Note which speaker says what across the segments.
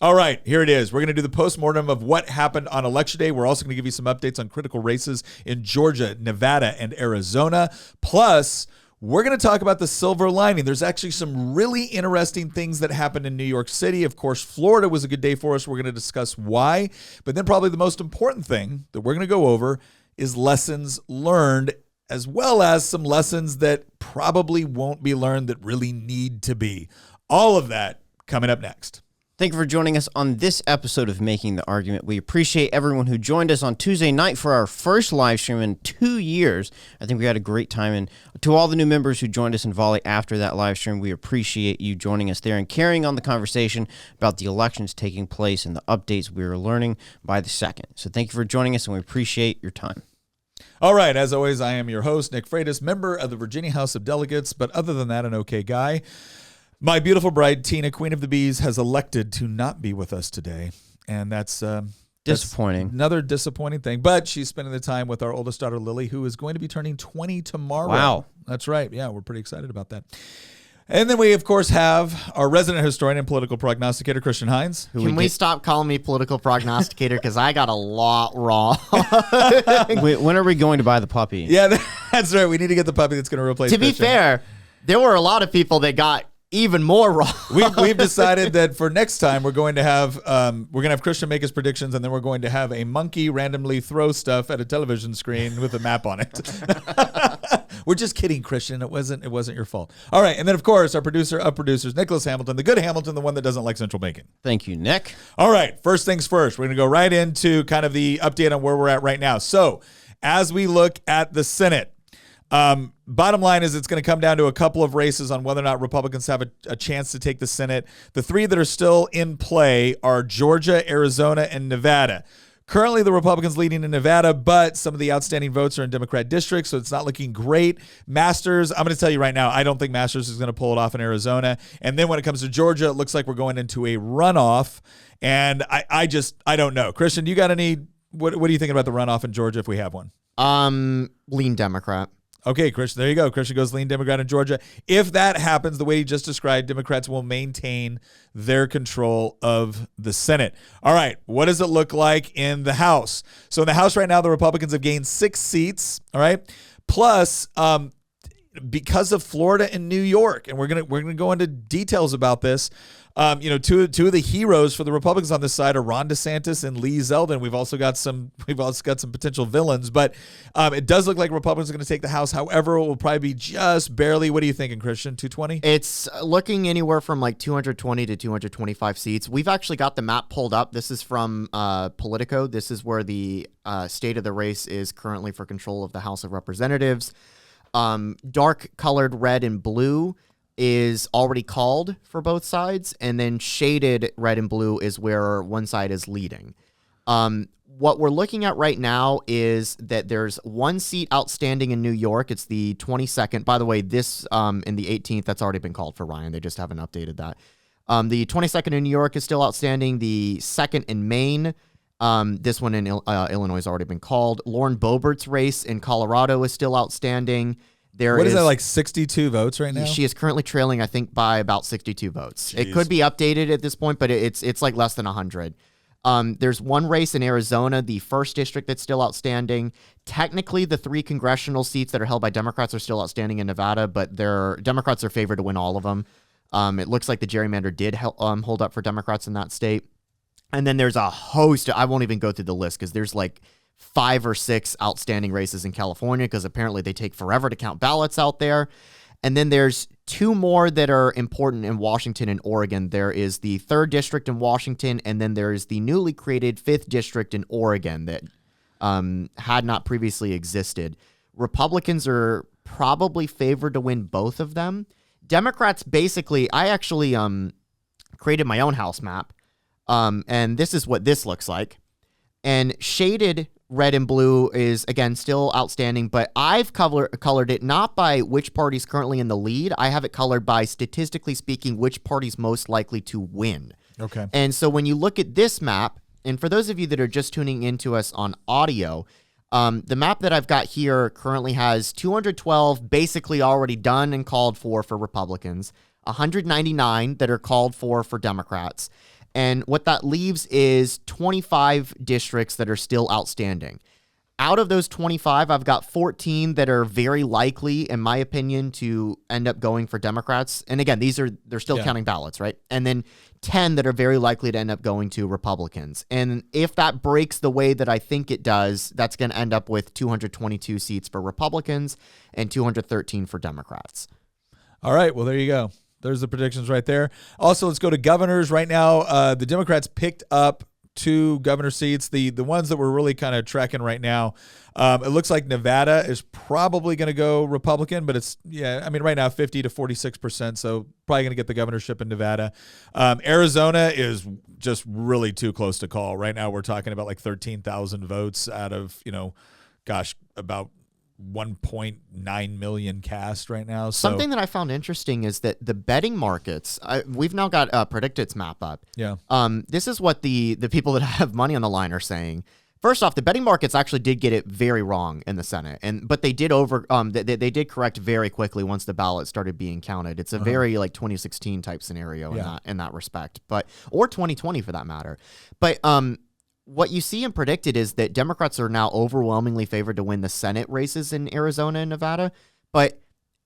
Speaker 1: All right, here it is. We're going to do the postmortem of what happened on Election Day. We're also going to give you some updates on critical races in Georgia, Nevada, and Arizona. Plus, we're going to talk about the silver lining. There's actually some really interesting things that happened in New York City. Of course, Florida was a good day for us. We're going to discuss why. But then probably the most important thing that we're going to go over is lessons learned, as well as some lessons that probably won't be learned that really need to be. All of that coming up next.
Speaker 2: Thank you for joining us on this episode of Making the Argument. We appreciate everyone who joined us on Tuesday night for our first live stream in 2 years. I think we had a great time. And to all the new members who joined us in Volley after that live stream, we appreciate you joining us there and carrying on the conversation about the elections taking place and the updates we are learning by the second. So thank you for joining us, and we appreciate your time.
Speaker 1: All right, as always, I am your host, Nick Freitas, member of the Virginia House of Delegates, but other than that, an okay guy. My beautiful bride, Tina, Queen of the Bees, has elected to not be with us today, and that's
Speaker 2: disappointing.
Speaker 1: That's another disappointing thing, but she's spending the time with our oldest daughter, Lily, who is going to be turning 20 tomorrow.
Speaker 2: Wow.
Speaker 1: That's right. Yeah, we're pretty excited about that. And then we, of course, have our resident historian and political prognosticator, Christian Hines.
Speaker 3: Can we stop calling me political prognosticator? Because I got a lot wrong.
Speaker 2: When are we going to buy the puppy?
Speaker 1: Yeah, that's right. We need to get the puppy that's going to replace
Speaker 3: Christian. To be fair, there were a lot of people that got even more wrong.
Speaker 1: We've decided that for next time we're going to have Christian make his predictions, and then we're going to have a monkey randomly throw stuff at a television screen with a map on it. We're just kidding, Christian. It wasn't your fault. All right, and then of course our producer of producers, Nicholas Hamilton, the good Hamilton, the one that doesn't like central banking.
Speaker 2: Thank you, Nick.
Speaker 1: All right, first things first. We're going to go right into kind of the update on where we're at right now. So as we look at the Senate. Bottom line is it's going to come down to a couple of races on whether or not Republicans have a chance to take the Senate. The three that are still in play are Georgia, Arizona, and Nevada. Currently, the Republicans leading in Nevada, but some of the outstanding votes are in Democrat districts, so it's not looking great. Masters, I'm going to tell you right now, I don't think Masters is going to pull it off in Arizona. And then when it comes to Georgia, it looks like we're going into a runoff. And I don't know. Christian, you got any, what are you thinking about the runoff in Georgia if we have one?
Speaker 3: Lean Democrat.
Speaker 1: Okay, Christian, there you go. Christian goes lean Democrat in Georgia. If that happens, the way you just described, Democrats will maintain their control of the Senate. All right, what does it look like in the House? So in the House right now, the Republicans have gained 6 seats, all right? Plus, because of Florida and New York, and we're gonna go into details about this. Two of the heroes for the Republicans on this side are Ron DeSantis and Lee Zeldin. We've also got some potential villains, but it does look like Republicans are going to take the House. However, it will probably be just barely. What are you thinking, Christian? 220?
Speaker 3: It's looking anywhere from like 220 to 225 seats. We've actually got the map pulled up. This is from Politico. This is where the state of the race is currently for control of the House of Representatives. Dark colored red and blue is already called for both sides, and then shaded red and blue is where one side is leading. What we're looking at right now is that there's 1 seat outstanding in New York. It's the 22nd. By the way, this in the 18th, that's already been called for Ryan. They just haven't updated that. The 22nd in New York is still outstanding. The 2nd in Maine, this one in Illinois has already been called. Lauren Boebert's race in Colorado is still outstanding.
Speaker 1: What is that, like 62 votes right now?
Speaker 3: She is currently trailing, I think, by about 62 votes.
Speaker 1: Jeez.
Speaker 3: It could be updated at this point, but it's like less than 100. There's one race in Arizona, the 1st district, that's still outstanding. Technically, the 3 congressional seats that are held by Democrats are still outstanding in Nevada, but Democrats are favored to win all of them. It looks like the gerrymander did hold up for Democrats in that state. And then there's a host. I won't even go through the list because there's like 5 or 6 outstanding races in California because apparently they take forever to count ballots out there. And then there's 2 more that are important in Washington and Oregon. There is the 3rd district in Washington, and then there is the newly created 5th district in Oregon that had not previously existed. Republicans are probably favored to win both of them. Democrats basically, I actually created my own house map, and this is what this looks like. And shaded red and blue is, again, still outstanding, but I've colored it not by which party's currently in the lead. I have it colored by, statistically speaking, which party's most likely to win.
Speaker 1: Okay.
Speaker 3: And so when you look at this map, and for those of you that are just tuning into us on audio, the map that I've got here currently has 212 basically already done and called for Republicans, 199 that are called for Democrats. And what that leaves is 25 districts that are still outstanding. Out of those 25, I've got 14 that are very likely, in my opinion, to end up going for Democrats. And again, they're still counting ballots, right? And then 10 that are very likely to end up going to Republicans. And if that breaks the way that I think it does, that's going to end up with 222 seats for Republicans and 213 for Democrats.
Speaker 1: All right. Well, there you go. There's the predictions right there. Also, let's go to governors right now. The Democrats picked up 2 governor seats. The ones that we're really kind of tracking right now, it looks like Nevada is probably going to go Republican, but it's, right now 50 to 46%, so probably going to get the governorship in Nevada. Arizona is just really too close to call. Right now we're talking about like 13,000 votes out of, about 1.9 million cast right now. So,
Speaker 3: something that I found interesting is that the betting markets, we've now got Predictits map up.
Speaker 1: Yeah.
Speaker 3: This is what the people that have money on the line are saying. First off, the betting markets actually did get it very wrong in the Senate, but they did they did correct very quickly once the ballot started being counted. It's a very like 2016 type scenario in that respect, or 2020 for that matter. But what you see in Predicted is that Democrats are now overwhelmingly favored to win the Senate races in Arizona and Nevada. But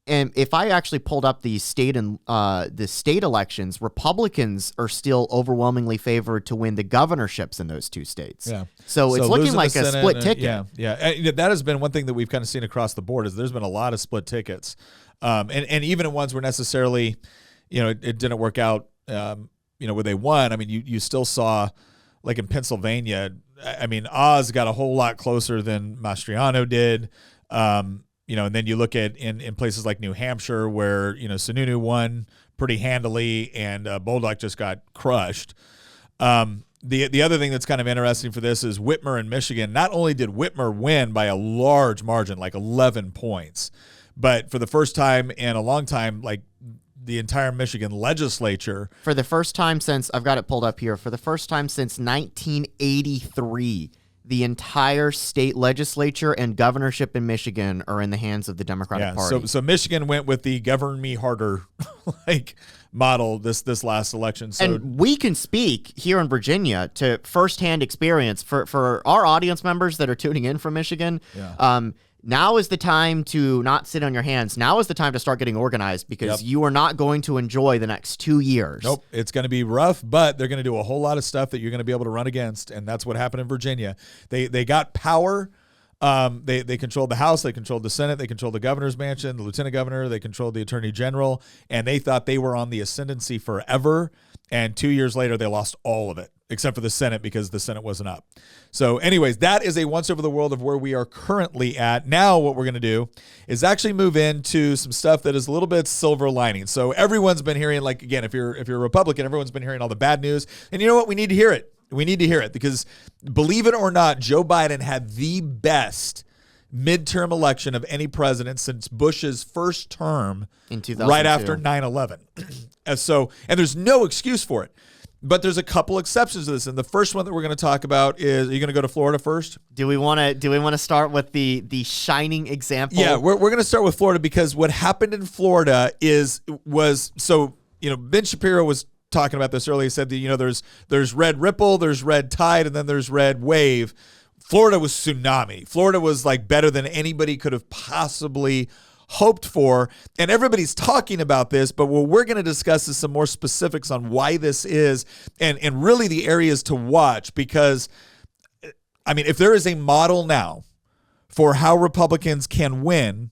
Speaker 3: if I actually pulled up the state elections, Republicans are still overwhelmingly favored to win the governorships in those 2 states.
Speaker 1: Yeah.
Speaker 3: So it's looking like a split ticket.
Speaker 1: Yeah. That has been one thing that we've kind of seen across the board is there's been a lot of split tickets. And even in ones where necessarily, it didn't work out, where they won. I mean, you still saw, like in Pennsylvania, Oz got a whole lot closer than Mastriano did. And then you look at in places like New Hampshire where, Sununu won pretty handily and Bolduc just got crushed. The other thing that's kind of interesting for this is Whitmer in Michigan. Not only did Whitmer win by a large margin, like 11 points, but for the first time in a long time, like the entire Michigan legislature.
Speaker 3: For the first time since, I've got it pulled up here, for the first time since 1983, the entire state legislature and governorship in Michigan are in the hands of the Democratic Party.
Speaker 1: So Michigan went with the govern me harder model this last election. So,
Speaker 3: and we can speak here in Virginia to firsthand experience for our audience members that are tuning in from Michigan.
Speaker 1: Yeah.
Speaker 3: Now is the time to not sit on your hands. Now is the time to start getting organized because you are not going to enjoy the next 2 years.
Speaker 1: Nope. It's going to be rough, but they're going to do a whole lot of stuff that you're going to be able to run against, and that's what happened in Virginia. They got power. They controlled the House. They controlled the Senate. They controlled the governor's mansion, the lieutenant governor. They controlled the attorney general, and they thought they were on the ascendancy forever, and 2 years later, they lost all of it, except for the Senate because the Senate wasn't up. So anyways, that is a once over the world of where we are currently at. Now what we're going to do is actually move into some stuff that is a little bit silver lining. So everyone's been hearing, like, again, if you're a Republican, everyone's been hearing all the bad news. And you know what? We need to hear it. We need to hear it because, believe it or not, Joe Biden had the best midterm election of any president since Bush's first term
Speaker 3: in 2002.
Speaker 1: Right after 9/11. And there's no excuse for it. But there's a couple exceptions to this, and the first one that we're going to talk about is: are you going to go to Florida first?
Speaker 3: Do we want to start with the shining example?
Speaker 1: Yeah, we're going to start with Florida because what happened in Florida Ben Shapiro was talking about this earlier. He said that there's red ripple, there's red tide, and then there's red wave. Florida was tsunami. Florida was like better than anybody could have possibly hoped for, and everybody's talking about this, but what we're going to discuss is some more specifics on why this is and really the areas to watch, because if there is a model now for how Republicans can win,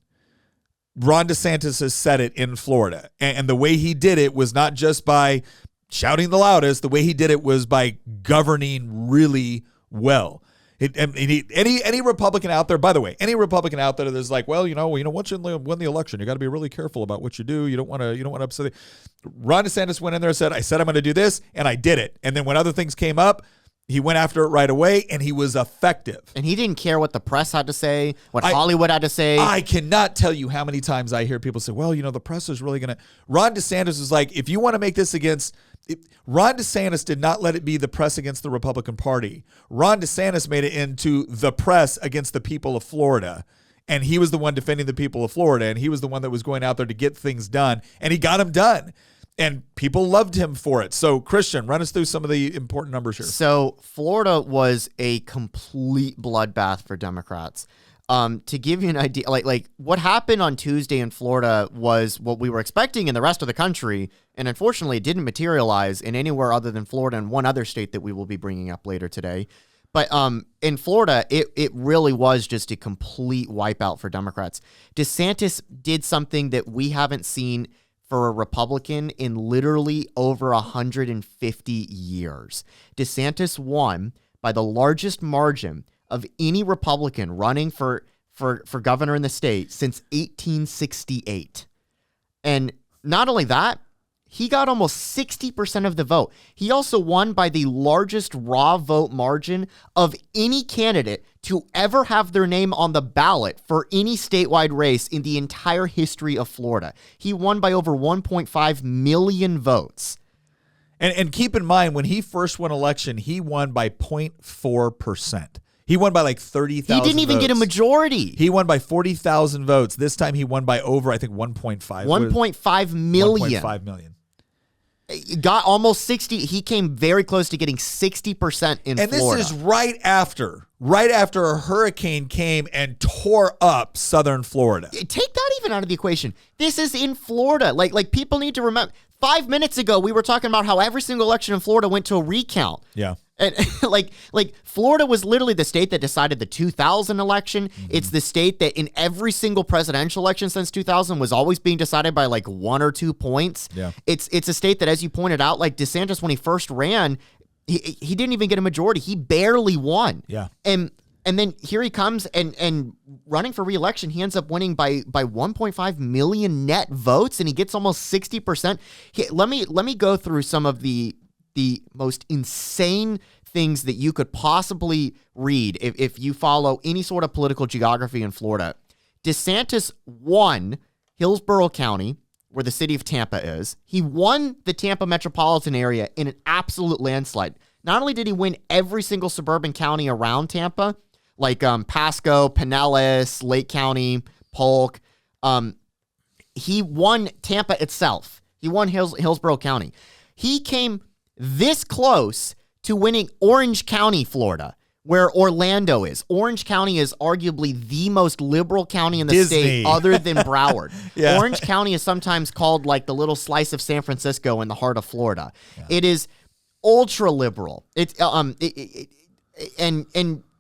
Speaker 1: Ron DeSantis has said it in Florida, and the way he did it was not just by shouting the loudest. The way he did it was by governing really well. Any Republican out there, by the way, any Republican out there that's like, well, once you win the election, you got to be really careful about what you do. You don't want to upset. Ron DeSantis went in there and said, I said I'm going to do this, and I did it. And then when other things came up, he went after it right away, and he was effective.
Speaker 3: And he didn't care what the press had to say, what Hollywood had to say.
Speaker 1: I cannot tell you how many times I hear people say, well, the press is really going to. Ron DeSantis was like, if you want to make this against. Ron DeSantis did not let it be the press against the Republican Party. Ron DeSantis made it into the press against the people of Florida. And he was the one defending the people of Florida. And he was the one that was going out there to get things done. And he got them done. and people loved him for it. So, Christian, run us through some of the important numbers here.
Speaker 3: So Florida was a complete bloodbath for Democrats. To give you an idea, like what happened on Tuesday in Florida was what we were expecting in the rest of the country, and unfortunately it didn't materialize in anywhere other than Florida and one other state that we will be bringing up later today. But in Florida, it really was just a complete wipeout for Democrats. DeSantis did something that we haven't seen for a Republican in literally over 150 years. DeSantis won by the largest margin of any Republican running for governor in the state since 1868. And not only that, he got almost 60% of the vote. He also won by the largest raw vote margin of any candidate to ever have their name on the ballot for any statewide race in the entire history of Florida. He won by over 1.5 million votes.
Speaker 1: And keep in mind, when he first won election, he won by 0.4%. He won by like 30,000
Speaker 3: He didn't even
Speaker 1: votes.
Speaker 3: get a majority.
Speaker 1: He won by 40,000 votes. This time he won by over, I think, 1.5.
Speaker 3: 1.5 million.
Speaker 1: 1.5 million.
Speaker 3: Got almost 60. He came very close to getting 60% in
Speaker 1: And
Speaker 3: Florida.
Speaker 1: this is right after a hurricane came and tore up southern Florida.
Speaker 3: Take that even out of the equation. This is in Florida. Like people need to remember. 5 minutes ago, we were talking about how every single election in Florida went to a recount.
Speaker 1: Yeah.
Speaker 3: And like Florida was literally the state that decided the 2000 election. Mm-hmm. It's the state that in every single presidential election since 2000 was always being decided by like 1 or 2 points.
Speaker 1: Yeah.
Speaker 3: It's a state that, as you pointed out, like DeSantis, when he first ran, he didn't even get a majority. He barely won.
Speaker 1: Yeah.
Speaker 3: And then here he comes and running for re-election, he ends up winning by 1.5 million net votes, and he gets almost 60%. Let me go through some of the most insane things that you could possibly read if you follow any sort of political geography in Florida. DeSantis won Hillsborough County, where the city of Tampa is. He won the Tampa metropolitan area in an absolute landslide. Not only did he win every single suburban county around Tampa, like Pasco, Pinellas, Lake County, Polk, he won Tampa itself. He won Hillsborough County. He came this close to winning Orange County, Florida, where Orlando is. Orange County is arguably the most liberal county in the state other than Broward.
Speaker 1: Yeah.
Speaker 3: Orange County is sometimes called like the little slice of San Francisco in the heart of Florida. Yeah. It is ultra liberal. It's and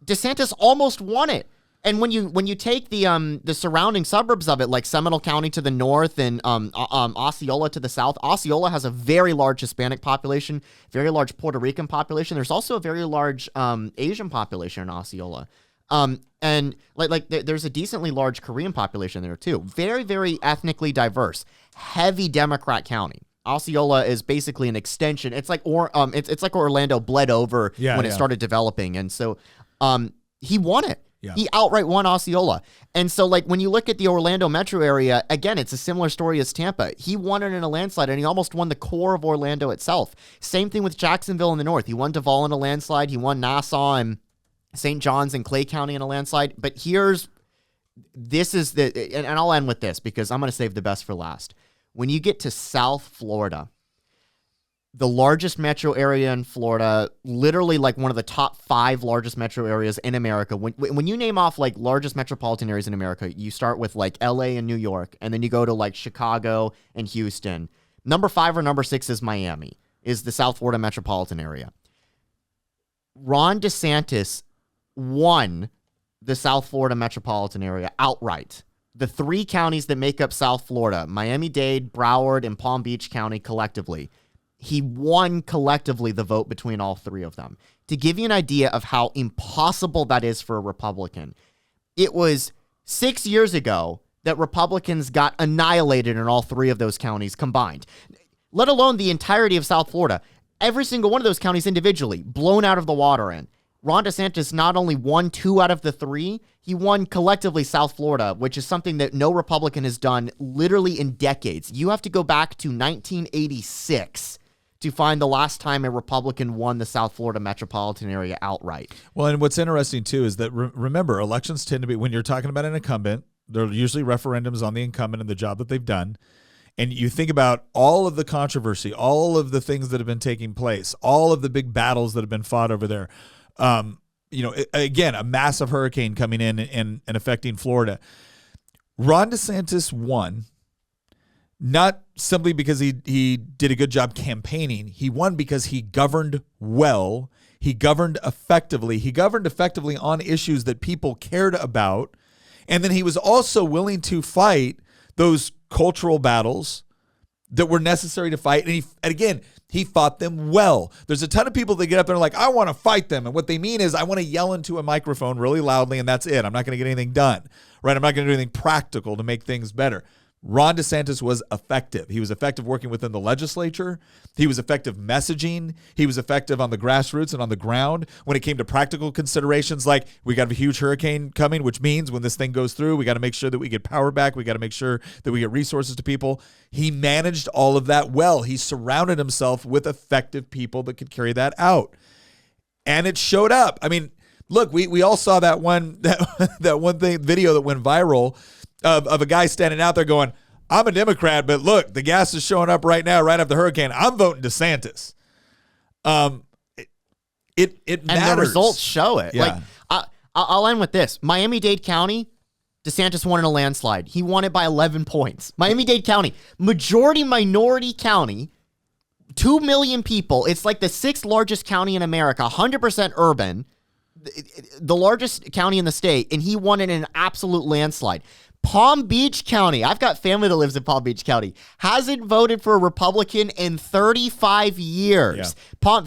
Speaker 3: DeSantis almost won it. And when you take the surrounding suburbs of it, like Seminole County to the north and Osceola to the south, Osceola has a very large Hispanic population, very large Puerto Rican population. There's also a very large Asian population in Osceola, and there's a decently large Korean population there too. Very, very ethnically diverse, heavy Democrat county. Osceola is basically an extension. It's like it's like Orlando bled over when it started developing, and so he won it. Yeah. He outright won Osceola. And so, like, when you look at the Orlando metro area, again, it's a similar story as Tampa. He won it in a landslide, and he almost won the core of Orlando itself. Same thing with Jacksonville in the north. He won Duval in a landslide. He won Nassau and St. John's and Clay County in a landslide. But and I'll end with this because I'm going to save the best for last. When you get to South Florida, the largest metro area in Florida, literally like one of the top 5 largest metro areas in America. When you name off like largest metropolitan areas in America, you start with like LA and New York, and then you go to like Chicago and Houston. Number 5 or number 6 is Miami, is the South Florida metropolitan area. Ron DeSantis won the South Florida metropolitan area outright. The 3 counties that make up South Florida, Miami-Dade, Broward, and Palm Beach County collectively, he won collectively the vote between all 3 of them. To give you an idea of how impossible that is for a Republican, it was 6 years ago that Republicans got annihilated in all 3 of those counties combined, let alone the entirety of South Florida. Every single one of those counties individually blown out of the water in. Ron DeSantis not only won 2 out of the 3, he won collectively South Florida, which is something that no Republican has done literally in decades. You have to go back to 1986 to find the last time a Republican won the South Florida metropolitan area outright.
Speaker 1: Well, and what's interesting, too, is that, remember, elections tend to be, when you're talking about an incumbent, there are usually referendums on the incumbent and the job that they've done. and you think about all of the controversy, all of the things that have been taking place, all of the big battles that have been fought over there, again, a massive hurricane coming in and affecting Florida. Ron DeSantis won, not simply because he did a good job campaigning. He won because he governed well. He governed effectively. He governed effectively on issues that people cared about. And then he was also willing to fight those cultural battles that were necessary to fight. And again, he fought them well. There's a ton of people that get up there and are like, I want to fight them. And what they mean is I want to yell into a microphone really loudly, and that's it. I'm not going to get anything done, right? I'm not going to do anything practical to make things better. Ron DeSantis was effective. He was effective working within the legislature. He was effective messaging. He was effective on the grassroots and on the ground when it came to practical considerations like we got a huge hurricane coming, which means when this thing goes through, we got to make sure that we get power back. We got to make sure that we get resources to people. He managed all of that well. He surrounded himself with effective people that could carry that out. And it showed up. I mean, look, we all saw that one video that went viral of a guy standing out there going, I'm a Democrat, but look, the gas is showing up right now, right after the hurricane. I'm voting DeSantis. It matters.
Speaker 3: And the results show it.
Speaker 1: Yeah.
Speaker 3: Like, I'll end with this. Miami-Dade County, DeSantis won in a landslide. He won it by 11 points. Miami-Dade County, majority minority county, 2 million people. It's like the 6th largest county in America, 100% urban, the largest county in the state, and he won it in an absolute landslide. Palm Beach County, I've got family that lives in Palm Beach County, hasn't voted for a Republican in 35 years. Yeah.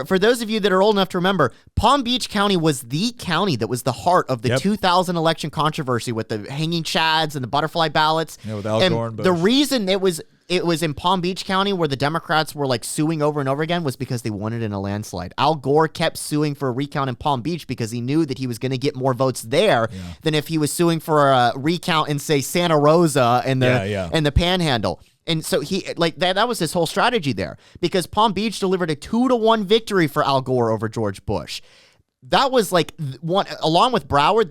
Speaker 3: For those of you that are old enough to remember, Palm Beach County was the county that was the heart of the 2000 election controversy with the hanging chads and the butterfly ballots.
Speaker 1: Yeah, with Al Gore and Bush.
Speaker 3: The reason it was in Palm Beach County where the Democrats were like suing over and over again was because they won it in a landslide. Al Gore kept suing for a recount in Palm Beach because he knew that he was going to get more votes there than if he was suing for a recount in, say, Santa Rosa and the Panhandle. And so he like that was his whole strategy there because Palm Beach delivered a 2-1 victory for Al Gore over George Bush. That was like one, along with Broward,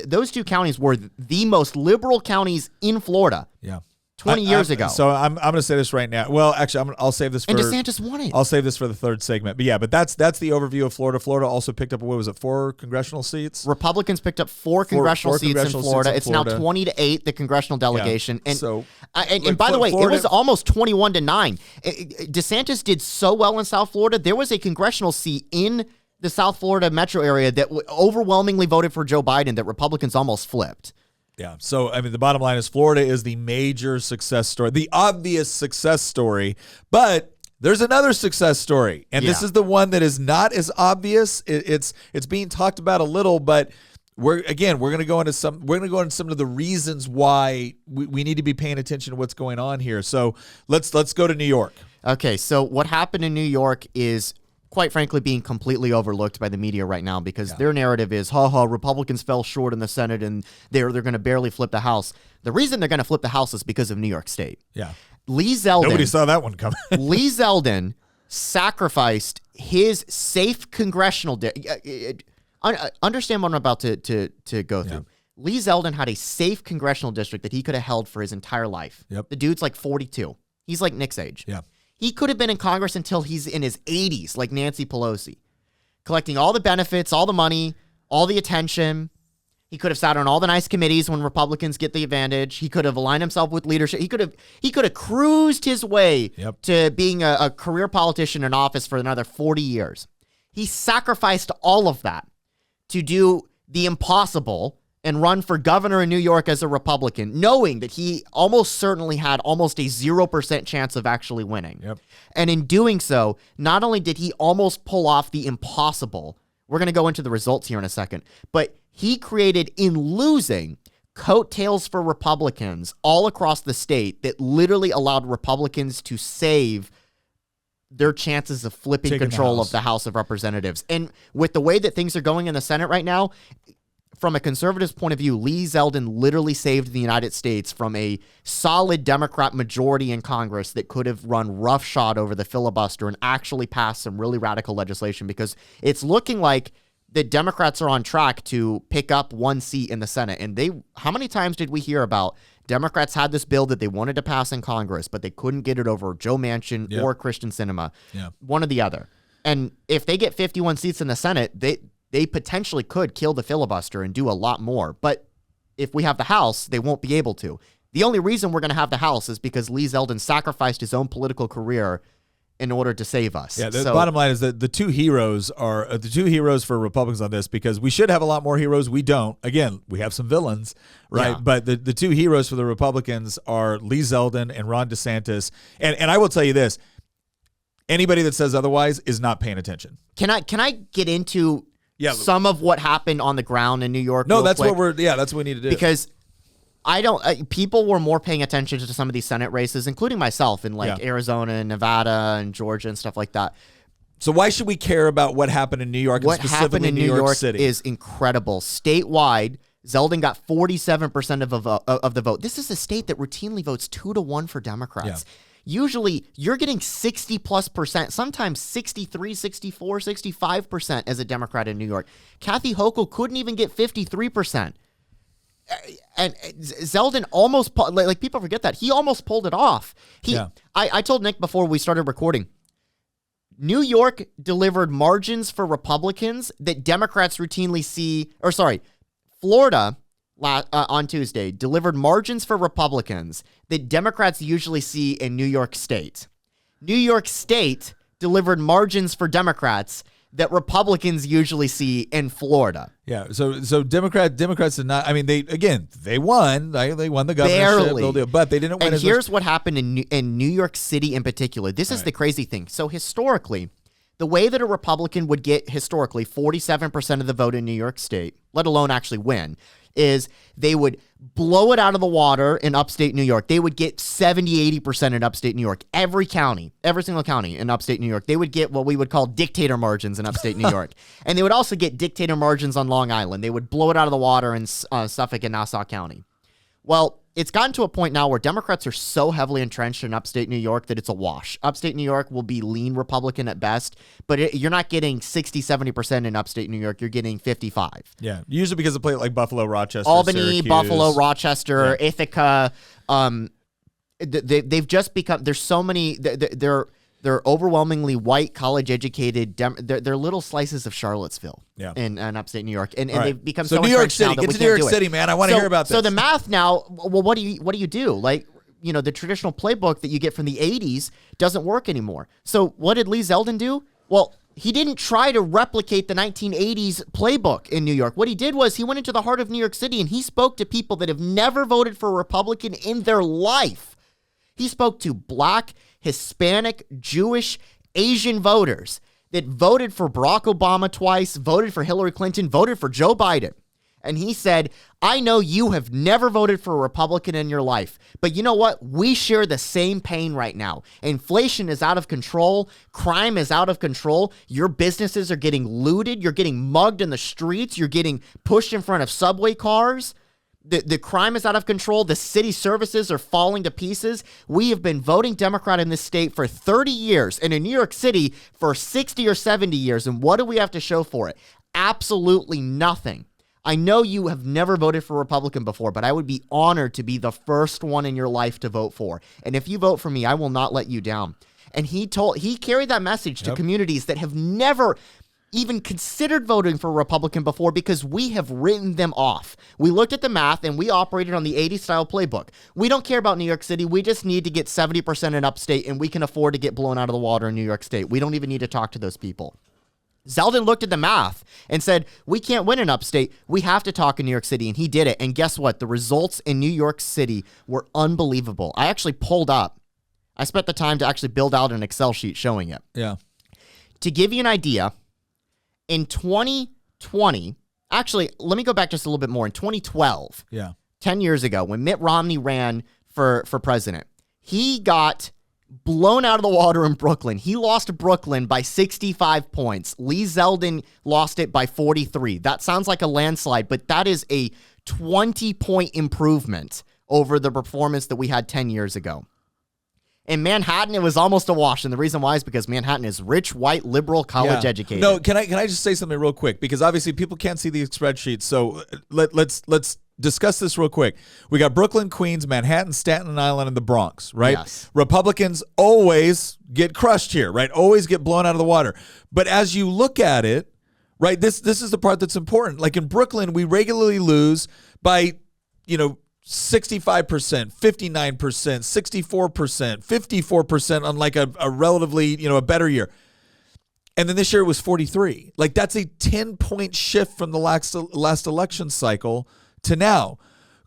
Speaker 3: those two counties were the most liberal counties in Florida.
Speaker 1: Yeah.
Speaker 3: 20 years ago.
Speaker 1: So I'm going to say this right now. Well, actually, I'll save this for.
Speaker 3: And DeSantis won it.
Speaker 1: I'll save this for the third segment. But that's the overview of Florida. Florida also picked up, what was it, 4 congressional seats?
Speaker 3: Republicans picked up 4 congressional seats in Florida. It's now 20-8, the congressional delegation.
Speaker 1: Yeah.
Speaker 3: And by the way, Florida, it was almost 21-9. DeSantis did so well in South Florida. There was a congressional seat in the South Florida metro area that overwhelmingly voted for Joe Biden that Republicans almost flipped.
Speaker 1: Yeah. So, I mean, the bottom line is Florida is the major success story, the obvious success story, but there's another success story. And this is the one that is not as obvious. It's being talked about a little, but we're going to go into some of the reasons why we need to be paying attention to what's going on here. So let's go to New York.
Speaker 3: Okay. So what happened in New York is, quite frankly, being completely overlooked by the media right now because their narrative is, Republicans fell short in the Senate and they're going to barely flip the House. The reason they're going to flip the House is because of New York State.
Speaker 1: Yeah.
Speaker 3: Lee Zeldin.
Speaker 1: Nobody saw that one coming.
Speaker 3: Lee Zeldin sacrificed his safe congressional understand what I'm about to go through.
Speaker 1: Yeah.
Speaker 3: Lee Zeldin had a safe congressional district that he could have held for his entire life.
Speaker 1: Yep.
Speaker 3: The dude's like 42. He's like Nick's age.
Speaker 1: Yeah.
Speaker 3: He could have been in Congress until he's in his 80s, like Nancy Pelosi, collecting all the benefits, all the money, all the attention. He could have sat on all the nice committees when Republicans get the advantage. He could have aligned himself with leadership. He could have cruised his way to being a career politician in office for another 40 years. He sacrificed all of that to do the impossible and run for governor in New York as a Republican, knowing that he almost certainly had almost a 0% chance of actually winning.
Speaker 1: Yep.
Speaker 3: And in doing so, not only did he almost pull off the impossible, we're going to go into the results here in a second, but he created, in losing, coattails for Republicans all across the state that literally allowed Republicans to save their chances of flipping control of the House of Representatives. And with the way that things are going in the Senate right now, from a conservative's point of view, Lee Zeldin literally saved the United States from a solid Democrat majority in Congress that could have run roughshod over the filibuster and actually passed some really radical legislation, because it's looking like that Democrats are on track to pick up one seat in the Senate. And how many times did we hear about Democrats had this bill that they wanted to pass in Congress, but they couldn't get it over Joe Manchin or Christian Sinema, one or the other. And if they get 51 seats in the Senate, they potentially could kill the filibuster and do a lot more. But if we have the House, they won't be able to. The only reason we're going to have the House is because Lee Zeldin sacrificed his own political career in order to save us.
Speaker 1: Yeah, the bottom line is that the two heroes for Republicans on this, because we should have a lot more heroes. We don't. Again, we have some villains, right?
Speaker 3: Yeah.
Speaker 1: But the two heroes for the Republicans are Lee Zeldin and Ron DeSantis. And I will tell you this, anybody that says otherwise is not paying attention.
Speaker 3: Can I get into some of what happened on the ground in New York?
Speaker 1: No, that's quick? That's what we need to do.
Speaker 3: Because people were more paying attention to some of these Senate races, including myself in Arizona and Nevada and Georgia and stuff like that.
Speaker 1: So why should we care about what happened in New York,
Speaker 3: What
Speaker 1: and specifically
Speaker 3: happened in New York
Speaker 1: City?
Speaker 3: is incredible. Statewide, Zeldin got 47% of the vote. This is a state that routinely votes 2-1 for Democrats.
Speaker 1: Yeah.
Speaker 3: Usually, you're getting 60+%, sometimes 63, 64, 65% as a Democrat in New York. Kathy Hochul couldn't even get 53%. And Zeldin almost, people forget that. He almost pulled it off. I told Nick before we started recording, New York delivered margins for Republicans that Democrats routinely see, Florida on Tuesday delivered margins for Republicans that Democrats usually see in New York State. New York State delivered margins for Democrats that Republicans usually see in Florida.
Speaker 1: Yeah, so Democrats did not. I mean, they won. They won the governorship,
Speaker 3: Barely.
Speaker 1: but they didn't win.
Speaker 3: And here's what happened in New York City in particular. This is the crazy thing. So historically, the way that a Republican would get 47% of the vote in New York State, let alone actually win, is they would blow it out of the water in upstate New York. They would get 70, 80% in upstate New York. Every single county in upstate New York. They would get what we would call dictator margins in upstate New York. And they would also get dictator margins on Long Island. They would blow it out of the water in Suffolk and Nassau County. Well, it's gotten to a point now where Democrats are so heavily entrenched in upstate New York that it's a wash. Upstate New York will be lean Republican at best, but you're not getting 60, 70% in upstate New York. You're getting 55.
Speaker 1: Yeah, usually because of play like Buffalo, Rochester,
Speaker 3: Albany,
Speaker 1: Syracuse.
Speaker 3: Buffalo, Rochester, Ithaca. They've just become, there's so many, they're overwhelmingly white, college-educated. They're little slices of Charlottesville in upstate New York, and they've become so
Speaker 1: New York
Speaker 3: entrenched now
Speaker 1: City.
Speaker 3: that
Speaker 1: Get
Speaker 3: we
Speaker 1: to New
Speaker 3: can't
Speaker 1: York
Speaker 3: do it.
Speaker 1: City, man. I want to hear about this.
Speaker 3: So the math now. Well, what do you do? Like, the traditional playbook that you get from the '80s doesn't work anymore. So what did Lee Zeldin do? Well, he didn't try to replicate the 1980s playbook in New York. What he did was he went into the heart of New York City and he spoke to people that have never voted for a Republican in their life. He spoke to Black, Hispanic, Jewish, Asian voters that voted for Barack Obama twice, voted for Hillary Clinton, voted for Joe Biden. And he said, I know you have never voted for a Republican in your life, but you know what? We share the same pain right now. Inflation is out of control. Crime is out of control. Your businesses are getting looted. You're getting mugged in the streets. You're getting pushed in front of subway cars. The crime is out of control. The city services are falling to pieces. We have been voting Democrat in this state for 30 years and in New York City for 60 or 70 years. And what do we have to show for it? Absolutely nothing. I know you have never voted for Republican before, but I would be honored to be the first one in your life to vote for. And if you vote for me, I will not let you down. And he carried that message to communities that have never even considered voting for a Republican before because we have written them off. We looked at the math and we operated on the 80s style playbook. We don't care about New York City. We just need to get 70% in upstate and we can afford to get blown out of the water in New York State. We don't even need to talk to those people. Zeldin looked at the math and said, we can't win in upstate. We have to talk in New York City. And he did it. And guess what? The results in New York City were unbelievable. I actually pulled up. I spent the time to actually build out an Excel sheet showing it.
Speaker 1: Yeah.
Speaker 3: To give you an idea, in 2020, actually, let me go back just a little bit more. In 2012, 10 years ago, when Mitt Romney ran for president, he got blown out of the water in Brooklyn. He lost Brooklyn by 65 points. Lee Zeldin lost it by 43. That sounds like a landslide, but that is a 20-point improvement over the performance that we had 10 years ago. In Manhattan, it was almost a wash, and the reason why is because Manhattan is rich, white, liberal, college educated.
Speaker 1: No, can I just say something real quick? Because obviously people can't see these spreadsheets, so let's discuss this real quick. We got Brooklyn, Queens, Manhattan, Staten Island, and the Bronx, right?
Speaker 3: Yes.
Speaker 1: Republicans always get crushed here, right? Always get blown out of the water. But as you look at it, right, this is the part that's important. Like in Brooklyn, we regularly lose by, 65%, 59%, 64%, 54% on like a relatively, a better year. And then this year it was 43. Like that's a 10-point shift from the last election cycle to now.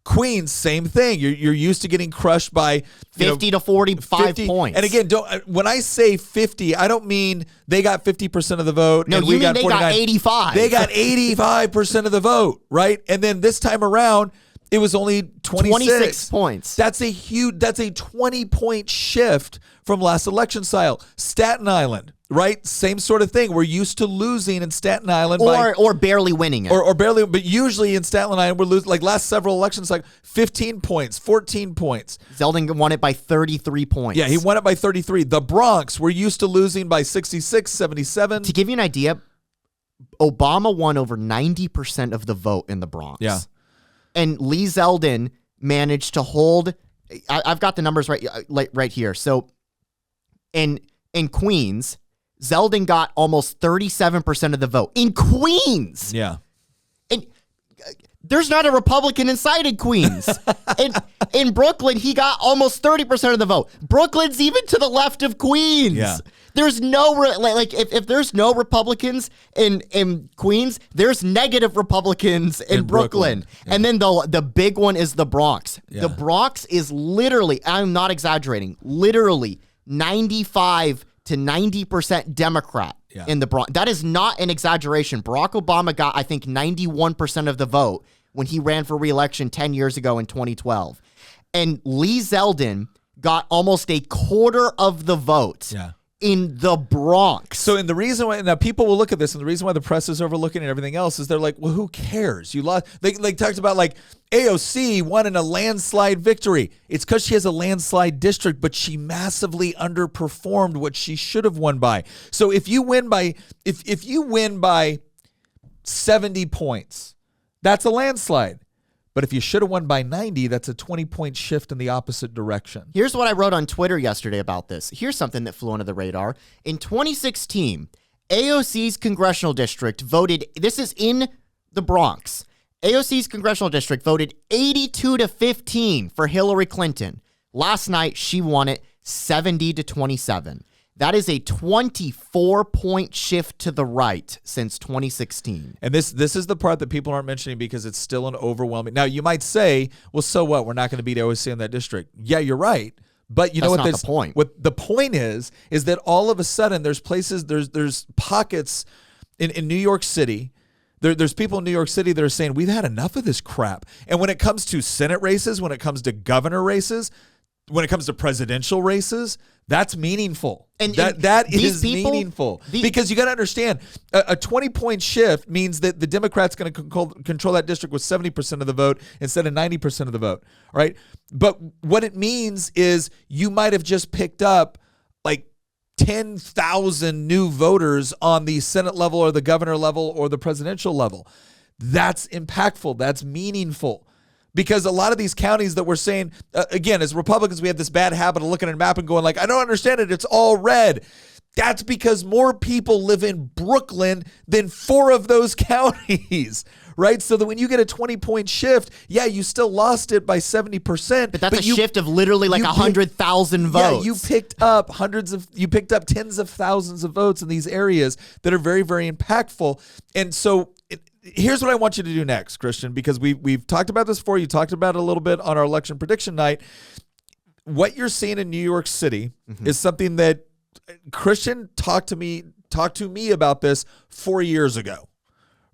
Speaker 1: Queens, same thing. You're used to getting crushed by
Speaker 3: 50 to 45
Speaker 1: 50
Speaker 3: points.
Speaker 1: And again, when I say 50, I don't mean they got 50% of the vote.
Speaker 3: No,
Speaker 1: and
Speaker 3: you
Speaker 1: we
Speaker 3: mean
Speaker 1: got
Speaker 3: they
Speaker 1: 49.
Speaker 3: got 85.
Speaker 1: They got 85% of the vote, right? And then this time around, it was only 26
Speaker 3: points.
Speaker 1: That's a 20-point shift from last election cycle. Staten Island, right? Same sort of thing. We're used to losing in Staten Island
Speaker 3: or barely winning it.
Speaker 1: Or barely, but usually in Staten Island, we're losing, like last several elections, like 15 points, 14 points.
Speaker 3: Zeldin won it by 33 points.
Speaker 1: Yeah, he won it by 33. The Bronx, we're used to losing by 66, 77.
Speaker 3: To give you an idea, Obama won over 90% of the vote in the Bronx.
Speaker 1: Yeah.
Speaker 3: And Lee Zeldin managed to hold, I've got the numbers right here. So in Queens, Zeldin got almost 37% of the vote. In Queens!
Speaker 1: Yeah.
Speaker 3: And there's not a Republican inside in Queens. in Brooklyn, he got almost 30% of the vote. Brooklyn's even to the left of Queens.
Speaker 1: Yeah.
Speaker 3: There's no, if there's no Republicans in Queens, there's negative Republicans in Brooklyn.
Speaker 1: Yeah.
Speaker 3: And then the big one is the Bronx.
Speaker 1: Yeah.
Speaker 3: The Bronx is literally, I'm not exaggerating, literally 95 to 90% Democrat in the Bronx. That is not an exaggeration. Barack Obama got, I think, 91% of the vote when he ran for re-election 10 years ago in 2012. And Lee Zeldin got almost a quarter of the vote.
Speaker 1: Yeah.
Speaker 3: In the Bronx.
Speaker 1: So, and the reason why now people will look at this, and the reason why the press is overlooking and everything else is they're like, well, who cares? You lost. They talked about like AOC won in a landslide victory. It's because she has a landslide district, but she massively underperformed what she should have won by. So if you win by if you win by 70 points, that's a landslide. But if you should have won by 90, that's a 20-point shift in the opposite direction.
Speaker 3: Here's what I wrote on Twitter yesterday about this. Here's something that flew under the radar. In 2016, AOC's congressional district voted, this is in the Bronx, AOC's congressional district voted 82 to 15 for Hillary Clinton. Last night, she won it 70 to 27. That is a 24-point shift to the right since 2016.
Speaker 1: And this is the part that people aren't mentioning because it's still an overwhelming. Now, you might say, well, so what? We're not going to beat AOC in that district. Yeah, you're right. But you know what?
Speaker 3: That's not the point.
Speaker 1: What the point is that all of a sudden there's places, there's pockets in New York City. There's people in New York City that are saying, we've had enough of this crap. And when it comes to Senate races, when it comes to governor races, when it comes to presidential races, that's meaningful. And that is meaningful. Because you got to understand, a 20-point shift means that the Democrats going to control that district with 70% of the vote instead of 90% of the vote, right? But what it means is you might have just picked up like 10,000 new voters on the Senate level or the governor level or the presidential level. That's impactful. That's meaningful. Because a lot of these counties that we're saying, again, as Republicans, we have this bad habit of looking at a map and going like, I don't understand it. It's all red. That's because more people live in Brooklyn than 4 of those counties, right? So that when you get a 20-point shift, yeah, you still lost it by 70%.
Speaker 3: But that's a shift of literally like 100,000 votes.
Speaker 1: Yeah, you picked up tens of thousands of votes in these areas that are very, very impactful. And so here's what I want you to do next, Christian, because we've talked about this before. You talked about it a little bit on our election prediction night. What you're seeing in New York City is something that Christian talked to me about this 4 years ago,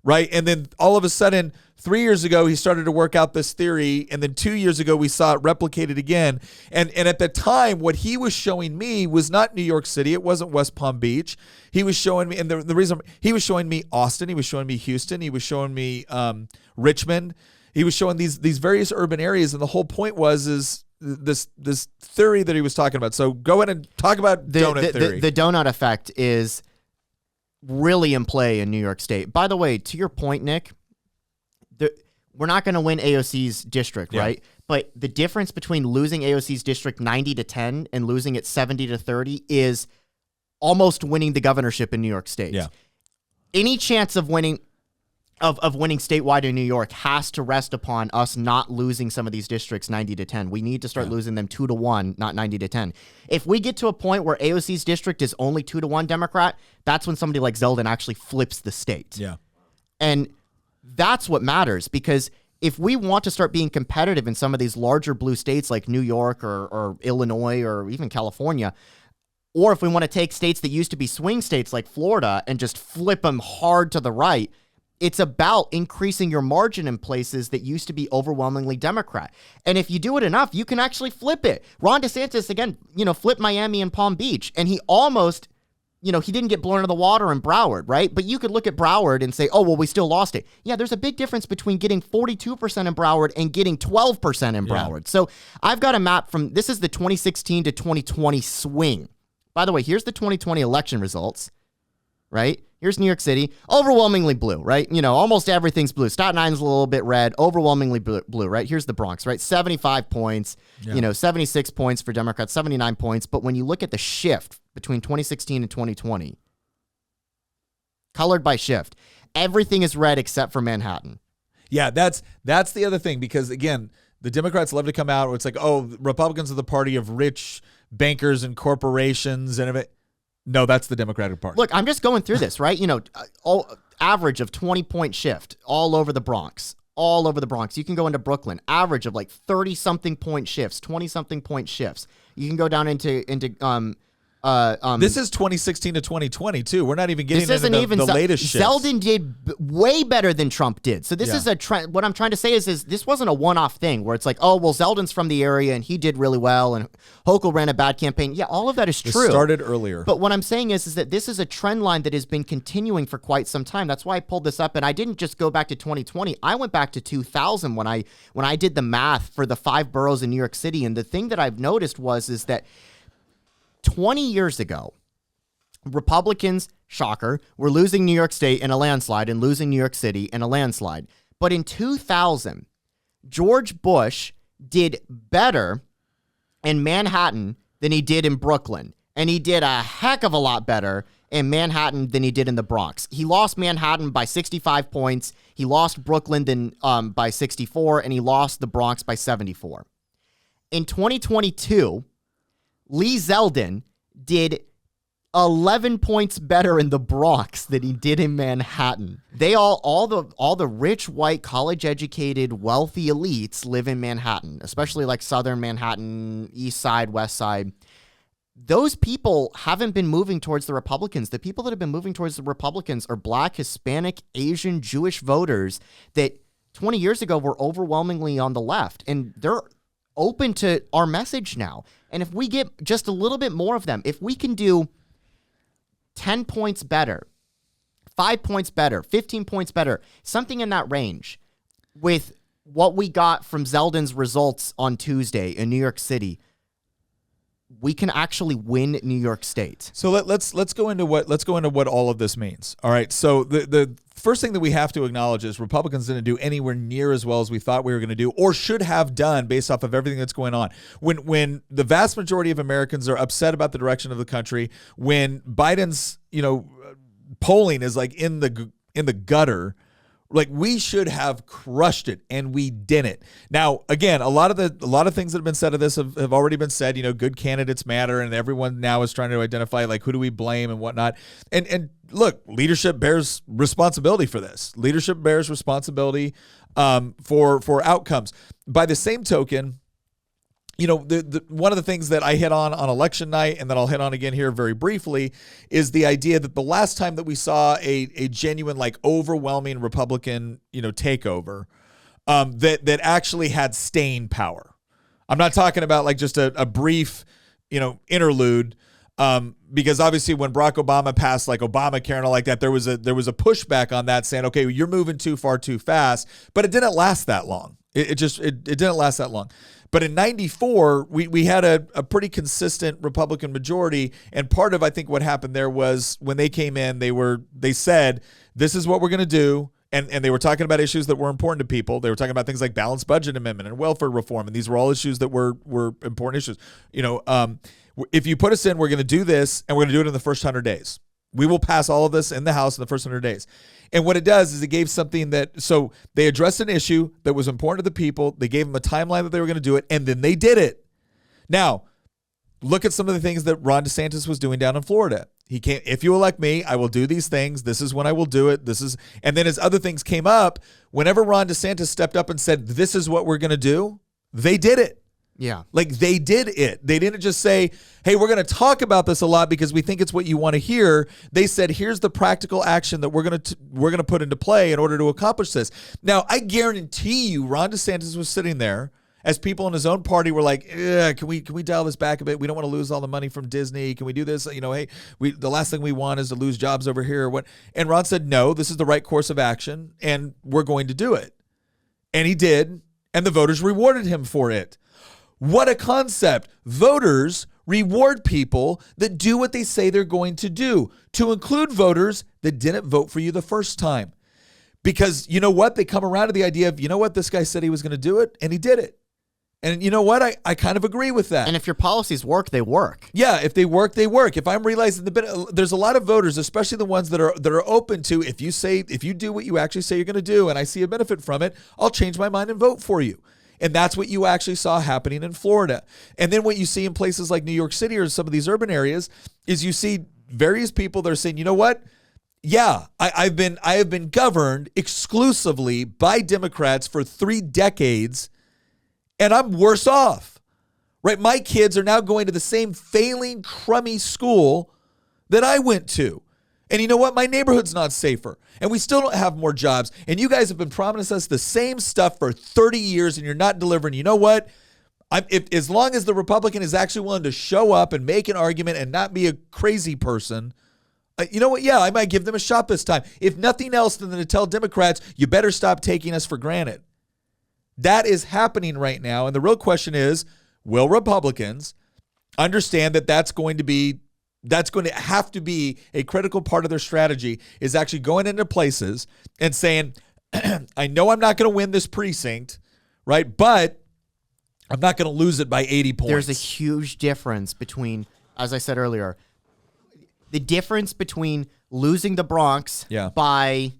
Speaker 1: right? And then all of a sudden, 3 years ago, he started to work out this theory. And then 2 years ago, we saw it replicated again. And at the time, what he was showing me was not New York City. It wasn't West Palm Beach. He was showing me, and the reason he was showing me Austin, he was showing me Houston, he was showing me Richmond. He was showing these various urban areas. And the whole point is this theory that he was talking about. So go ahead and talk about donut theory.
Speaker 3: The donut effect is really in play in New York State. By the way, to your point, Nick, we're not going to win AOC's district, right? But the difference between losing AOC's district 90-10 and losing it 70-30 is almost winning the governorship in New York State.
Speaker 1: Yeah.
Speaker 3: Any chance of winning winning statewide in New York has to rest upon us not losing some of these districts 90-10. We need to start losing them 2-1, not 90-10. If we get to a point where AOC's district is only 2-1 Democrat, that's when somebody like Zeldin actually flips the state.
Speaker 1: Yeah.
Speaker 3: And that's what matters, because if we want to start being competitive in some of these larger blue states like New York or Illinois or even California, or if we want to take states that used to be swing states like Florida and just flip them hard to the right, it's about increasing your margin in places that used to be overwhelmingly Democrat. And if you do it enough, you can actually flip it. Ron DeSantis, again, flipped Miami and Palm Beach, and he almost, he didn't get blown out of the water in Broward, right? But you could look at Broward and say, oh, well, we still lost it. Yeah, there's a big difference between getting 42% in Broward and getting 12% in Broward. So I've got a map this is the 2016 to 2020 swing. By the way, here's the 2020 election results, right? Here's New York City, overwhelmingly blue, right? Almost everything's blue. Staten Island's a little bit red, overwhelmingly blue, right? Here's the Bronx, right? 75 points, 76 points for Democrats, 79 points. But when you look at the shift between 2016 and 2020, colored by shift, everything is red except for Manhattan.
Speaker 1: Yeah, that's the other thing, because, again, the Democrats love to come out where it's like, oh, Republicans are the party of rich bankers and corporations and everything. No, that's the Democratic Party.
Speaker 3: Look, I'm just going through this, right? Average of 20-point shift all over the Bronx. All over the Bronx. You can go into Brooklyn. Average of like 30-something point shifts, 20-something point shifts. You can go down into
Speaker 1: this is 2016 to 2020 too. We're not even getting into the latest shifts.
Speaker 3: Zeldin did way better than Trump did. So this is a trend. What I'm trying to say is this wasn't a one-off thing where it's like, oh, well, Zeldin's from the area and he did really well and Hochul ran a bad campaign. Yeah, all of that is true.
Speaker 1: It started earlier.
Speaker 3: But what I'm saying is that this is a trend line that has been continuing for quite some time. That's why I pulled this up, and I didn't just go back to 2020. I went back to 2000 when I did the math for the 5 boroughs in New York City, and the thing that I've noticed is that 20 years ago, Republicans, shocker, were losing New York State in a landslide and losing New York City in a landslide. But in 2000, George Bush did better in Manhattan than he did in Brooklyn. And he did a heck of a lot better in Manhattan than he did in the Bronx. He lost Manhattan by 65 points. He lost Brooklyn by 64, and he lost the Bronx by 74. In 2022, Lee Zeldin did 11 points better in the Bronx than he did in Manhattan. They all the rich, white, college-educated, wealthy elites live in Manhattan, especially like southern Manhattan, east side, west side. Those people haven't been moving towards the Republicans. The people that have been moving towards the Republicans are Black, Hispanic, Asian, Jewish voters that 20 years ago were overwhelmingly on the left, and they're open to our message now. And if we get just a little bit more of them, if we can do 10 points better, 5 points better, 15 points better, something in that range with what we got from Zeldin's results on Tuesday in New York City, we can actually win New York State.
Speaker 1: So let's go into what all of this means. All right. So the first thing that we have to acknowledge is Republicans didn't do anywhere near as well as we thought we were going to do, or should have done, based off of everything that's going on. When the vast majority of Americans are upset about the direction of the country, when Biden's polling is like in the gutter, like, we should have crushed it, and we didn't. Now, again, a lot of things that have been said of this have already been said. Good candidates matter, and everyone now is trying to identify, like, who do we blame and whatnot. And look, leadership bears responsibility for this. Leadership bears responsibility for outcomes. By the same token, the one of the things that I hit on election night, and that I'll hit on again here very briefly, is the idea that the last time that we saw a genuine, like, overwhelming Republican, takeover, that actually had staying power. I'm not talking about like just a brief, interlude, because obviously when Barack Obama passed like Obamacare and all like that, there was a pushback on that, saying, okay, you're moving too far too fast, but it didn't last that long. It didn't last that long. But in 94, we had a pretty consistent Republican majority. And part of, I think, what happened there was when they came in, they said, this is what we're going to do. And they were talking about issues that were important to people. They were talking about things like balanced budget amendment and welfare reform. And these were all issues that were important issues. If you put us in, we're going to do this, and we're going to do it in the first 100 days. We will pass all of this in the House in the first 100 days. And what it does is it gave something so they addressed an issue that was important to the people. They gave them a timeline that they were going to do it, and then they did it. Now, look at some of the things that Ron DeSantis was doing down in Florida. He can't, if you elect me, I will do these things. This is when I will do it. And then as other things came up, whenever Ron DeSantis stepped up and said, this is what we're going to do, they did it.
Speaker 3: Yeah.
Speaker 1: Like they did it. They didn't just say, hey, we're going to talk about this a lot because we think it's what you want to hear. They said, here's the practical action that we're going to put into play in order to accomplish this. Now, I guarantee you Ron DeSantis was sitting there as people in his own party were like, can we dial this back a bit? We don't want to lose all the money from Disney. Can we do this? Hey, the last thing we want is to lose jobs over here. What? And Ron said, no, this is the right course of action, and we're going to do it. And he did, and the voters rewarded him for it. What a concept. Voters reward people that do what they say they're going to do, to include voters that didn't vote for you the first time. Because you know what? They come around to the idea of, you know what? This guy said he was going to do it, and he did it. And you know what? I kind of agree with that.
Speaker 3: And if your policies work, they work.
Speaker 1: Yeah, if they work, they work. If I'm realizing there's a lot of voters, especially the ones that are open to, if you do what you actually say you're going to do, and I see a benefit from it, I'll change my mind and vote for you. And that's what you actually saw happening in Florida. And then what you see in places like New York City or some of these urban areas is you see various people that are saying, you know what? Yeah, I have been governed exclusively by Democrats for 3 decades, and I'm worse off. Right? My kids are now going to the same failing, crummy school that I went to. And you know what? My neighborhood's not safer. And we still don't have more jobs. And you guys have been promising us the same stuff for 30 years, and you're not delivering. You know what? As long as the Republican is actually willing to show up and make an argument and not be a crazy person, you know what? Yeah, I might give them a shot this time. If nothing else than to tell Democrats, you better stop taking us for granted. That is happening right now. And the real question is, will Republicans understand that that's going to have to be a critical part of their strategy, is actually going into places and saying, I know I'm not going to win this precinct, right? But I'm not going to lose it by 80 points.
Speaker 3: There's a huge difference between, as I said earlier, the difference between losing the Bronx by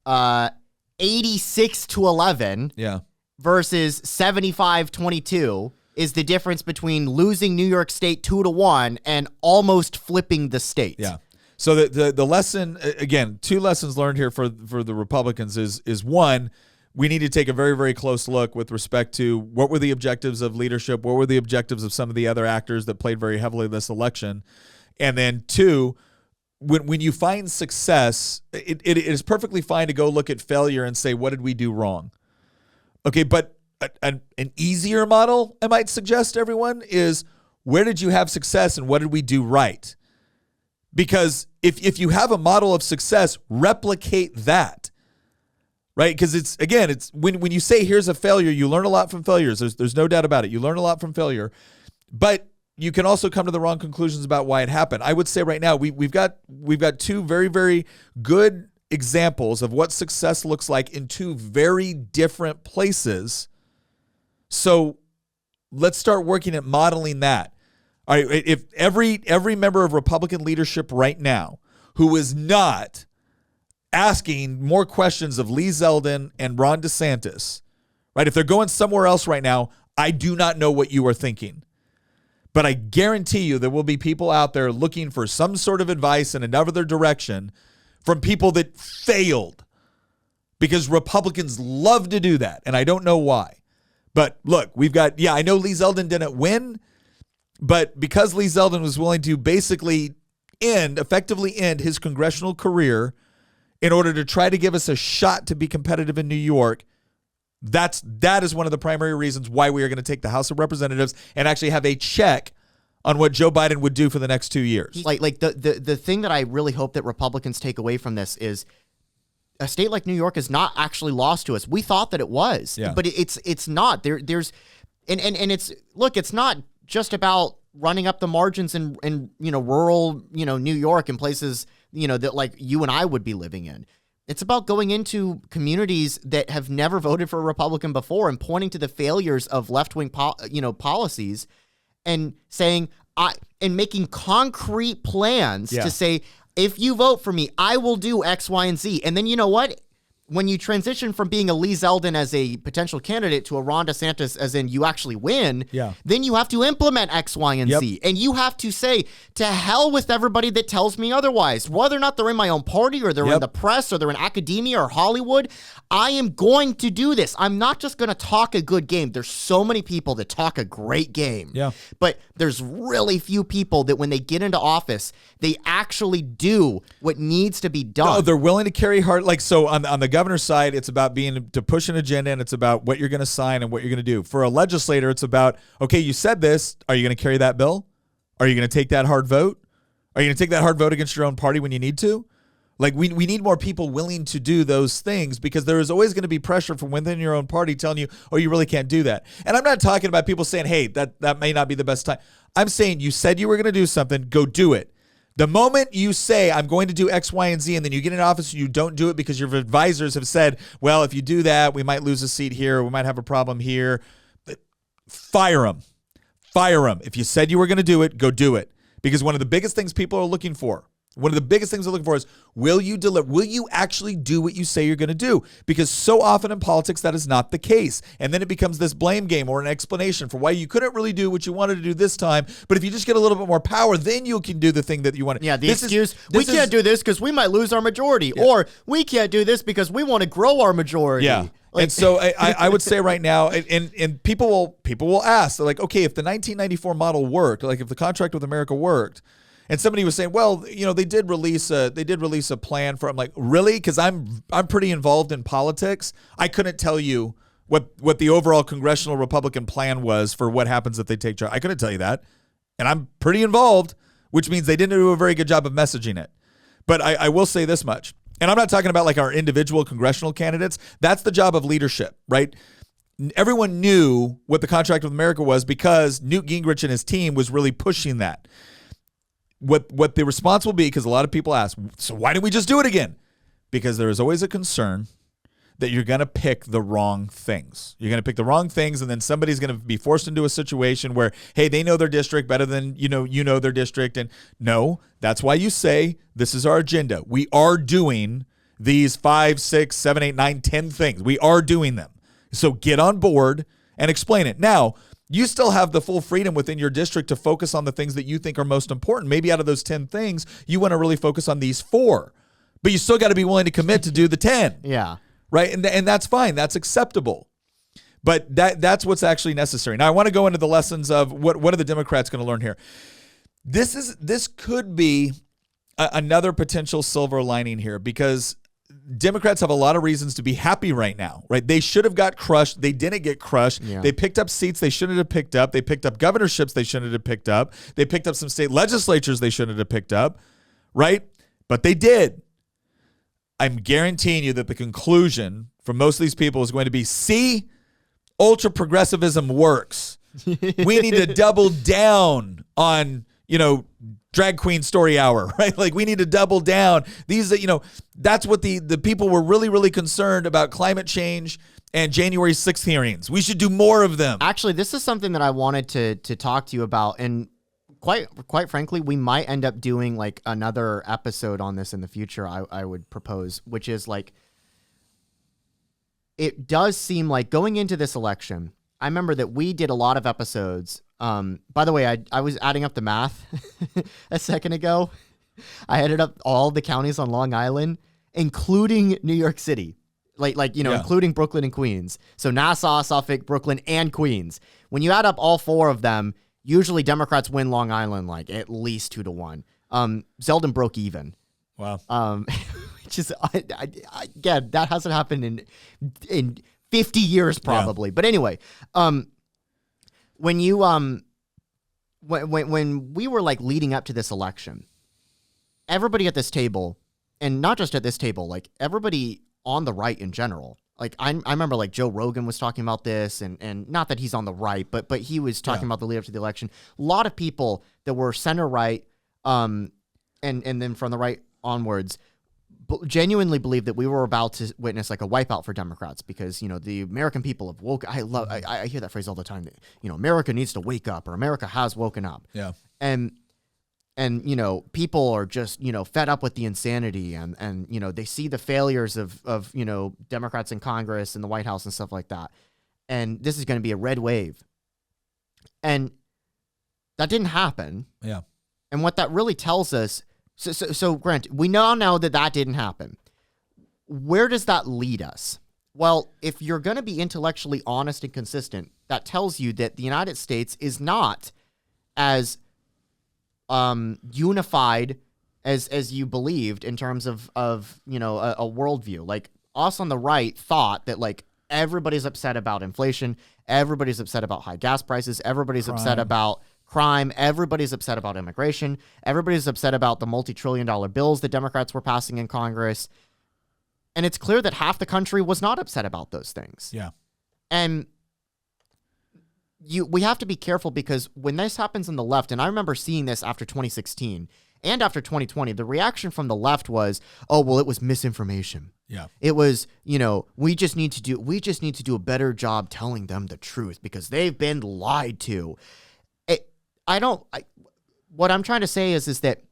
Speaker 3: 86-11 versus 75-22 is the difference between losing New York State 2-1 and almost flipping the state.
Speaker 1: Yeah. So the lesson, again, 2 lessons learned here for the Republicans is one, we need to take a very, very close look with respect to what were the objectives of leadership, what were the objectives of some of the other actors that played very heavily this election. And then 2, when you find success, it is perfectly fine to go look at failure and say, what did we do wrong? Okay, but an easier model, I might suggest to everyone, is where did you have success and what did we do right? Because if you have a model of success, replicate that, right? Because it's when you say here's a failure, you learn a lot from failures. There's no doubt about it. You learn a lot from failure, but you can also come to the wrong conclusions about why it happened. I would say right now we've got 2 very, very good examples of what success looks like in 2 very different places. So let's start working at modeling that. All right, if every member of Republican leadership right now who is not asking more questions of Lee Zeldin and Ron DeSantis, right? If they're going somewhere else right now, I do not know what you are thinking. But I guarantee you there will be people out there looking for some sort of advice in another direction from people that failed, because Republicans love to do that, and I don't know why. But look, I know Lee Zeldin didn't win, but because Lee Zeldin was willing to basically effectively end his congressional career in order to try to give us a shot to be competitive in New York, that is one of the primary reasons why we are going to take the House of Representatives and actually have a check on what Joe Biden would do for the next 2 years.
Speaker 3: Like the thing that I really hope that Republicans take away from this is a state like New York is not actually lost to us. We thought that it was, but it's not. There's it's not just about running up the margins in rural New York and places that like you and I would be living in. It's about going into communities that have never voted for a Republican before and pointing to the failures of left-wing policies and saying and making concrete plans to say, if you vote for me, I will do X, Y, and Z. And then you know what? When you transition from being a Lee Zeldin as a potential candidate to a Ron DeSantis as in you actually win, then you have to implement X, Y, and Z. And you have to say, to hell with everybody that tells me otherwise. Whether or not they're in my own party or they're in the press or they're in academia or Hollywood, I am going to do this. I'm not just going to talk a good game. There's so many people that talk a great game. But there's really few people that when they get into office, they actually do what needs to be done.
Speaker 1: No, they're willing to carry hard. Like, so on the governor's side, it's about to push an agenda, and it's about what you're going to sign and what you're going to do. For a legislator, it's about, okay, you said this. Are you going to carry that bill? Are you going to take that hard vote? Are you going to take that hard vote against your own party when you need to? Like, we need more people willing to do those things, because there is always going to be pressure from within your own party telling you, oh, you really can't do that. And I'm not talking about people saying, hey, that may not be the best time. I'm saying you said you were going to do something, go do it. The moment you say, I'm going to do X, Y, and Z, and then you get in office and you don't do it because your advisors have said, well, if you do that, we might lose a seat here, we might have a problem here. Fire them. Fire them. If you said you were going to do it, go do it. Because one of the biggest things people are looking for, is, will you deliver? Will you actually do what you say you're going to do? Because so often in politics, that is not the case. And then it becomes this blame game or an explanation for why you couldn't really do what you wanted to do this time. But if you just get a little bit more power, then you can do the thing that you want to.
Speaker 3: Yeah, the excuse, we can't do this because we might lose our majority. Or we can't do this because we want to grow our majority.
Speaker 1: Yeah. And so I would say right now, and people will ask, they're like, okay, if the 1994 model worked, like if the contract with America worked, and somebody was saying, well, they did release a plan for. I'm like, really? Because I'm pretty involved in politics. I couldn't tell you what the overall congressional Republican plan was for what happens if they take charge. I couldn't tell you that, and I'm pretty involved, which means they didn't do a very good job of messaging it. But I will say this much, and I'm not talking about like our individual congressional candidates. That's the job of leadership, right? Everyone knew what the contract with America was because Newt Gingrich and his team was really pushing that. What the response will be, because a lot of people ask, so why didn't we just do it again? Because there is always a concern that you're going to pick the wrong things. You're going to pick the wrong things, and then somebody's going to be forced into a situation where, hey, they know their district better than you know their district. And no, that's why you say, this is our agenda. We are doing these 5, 6, 7, 8, 9, 10 things. We are doing them. So get on board and explain it. Now, you still have the full freedom within your district to focus on the things that you think are most important. Maybe out of those 10 things, you want to really focus on these 4. But you still got to be willing to commit to do the 10.
Speaker 3: Yeah.
Speaker 1: Right? And that's fine. That's acceptable. But that's what's actually necessary. Now, I want to go into the lessons of what are the Democrats going to learn here. This could be another potential silver lining here, because Democrats have a lot of reasons to be happy right now, right? They should have got crushed. They didn't get crushed. Yeah. They picked up seats they shouldn't have picked up. They picked up governorships they shouldn't have picked up. They picked up some state legislatures they shouldn't have picked up, right? But they did. I'm guaranteeing you that the conclusion from most of these people is going to be, see, ultra progressivism works. We need to double down on, drag queen story hour, right? Like, we need to double down. That's what the people were really, really concerned about: climate change and January 6th hearings. We should do more of them.
Speaker 3: Actually, this is something that I wanted to talk to you about. And quite frankly, we might end up doing like another episode on this in the future, I would propose, which is like, it does seem like going into this election, I remember that we did a lot of episodes. By the way, I was adding up the math a second ago. I added up all the counties on Long Island, including New York City, including Brooklyn and Queens. So Nassau, Suffolk, Brooklyn, and Queens. When you add up all 4 of them, usually Democrats win Long Island like at least 2-1. Zeldin broke even.
Speaker 1: Wow.
Speaker 3: Which is again, that hasn't happened in 50 years probably. Yeah. But anyway, when you when we were like leading up to this election, everybody at this table, and not just at this table, like everybody on the right in general. Like I remember like Joe Rogan was talking about this, and not that he's on the right, but he was talking about the lead up to the election. A lot of people that were center right, and then from the right onwards, genuinely believed that we were about to witness like a wipeout for Democrats because, the American people have woke. I hear that phrase all the time that, America needs to wake up or America has woken up.
Speaker 1: Yeah.
Speaker 3: And people are just, fed up with the insanity and they see the failures of Democrats in Congress and the White House and stuff like that. And this is going to be a red wave. And that didn't happen.
Speaker 1: Yeah.
Speaker 3: And what that really tells us, so Grant, we now know that didn't happen. Where does that lead us? Well, if you're going to be intellectually honest and consistent, that tells you that the United States is not as unified as you believed in terms of a worldview. Like us on the right thought that like everybody's upset about inflation, everybody's upset about high gas prices, everybody's upset about crime, everybody's upset about immigration, everybody's upset about the multi-trillion-dollar bills that Democrats were passing in Congress. And it's clear that half the country was not upset about those things.
Speaker 1: Yeah.
Speaker 3: And we have to be careful because when this happens on the left, and I remember seeing this after 2016 and after 2020, the reaction from the left was, oh, well, it was misinformation.
Speaker 1: Yeah.
Speaker 3: It was, we just need to do a better job telling them the truth because they've been lied to. What I'm trying to say is that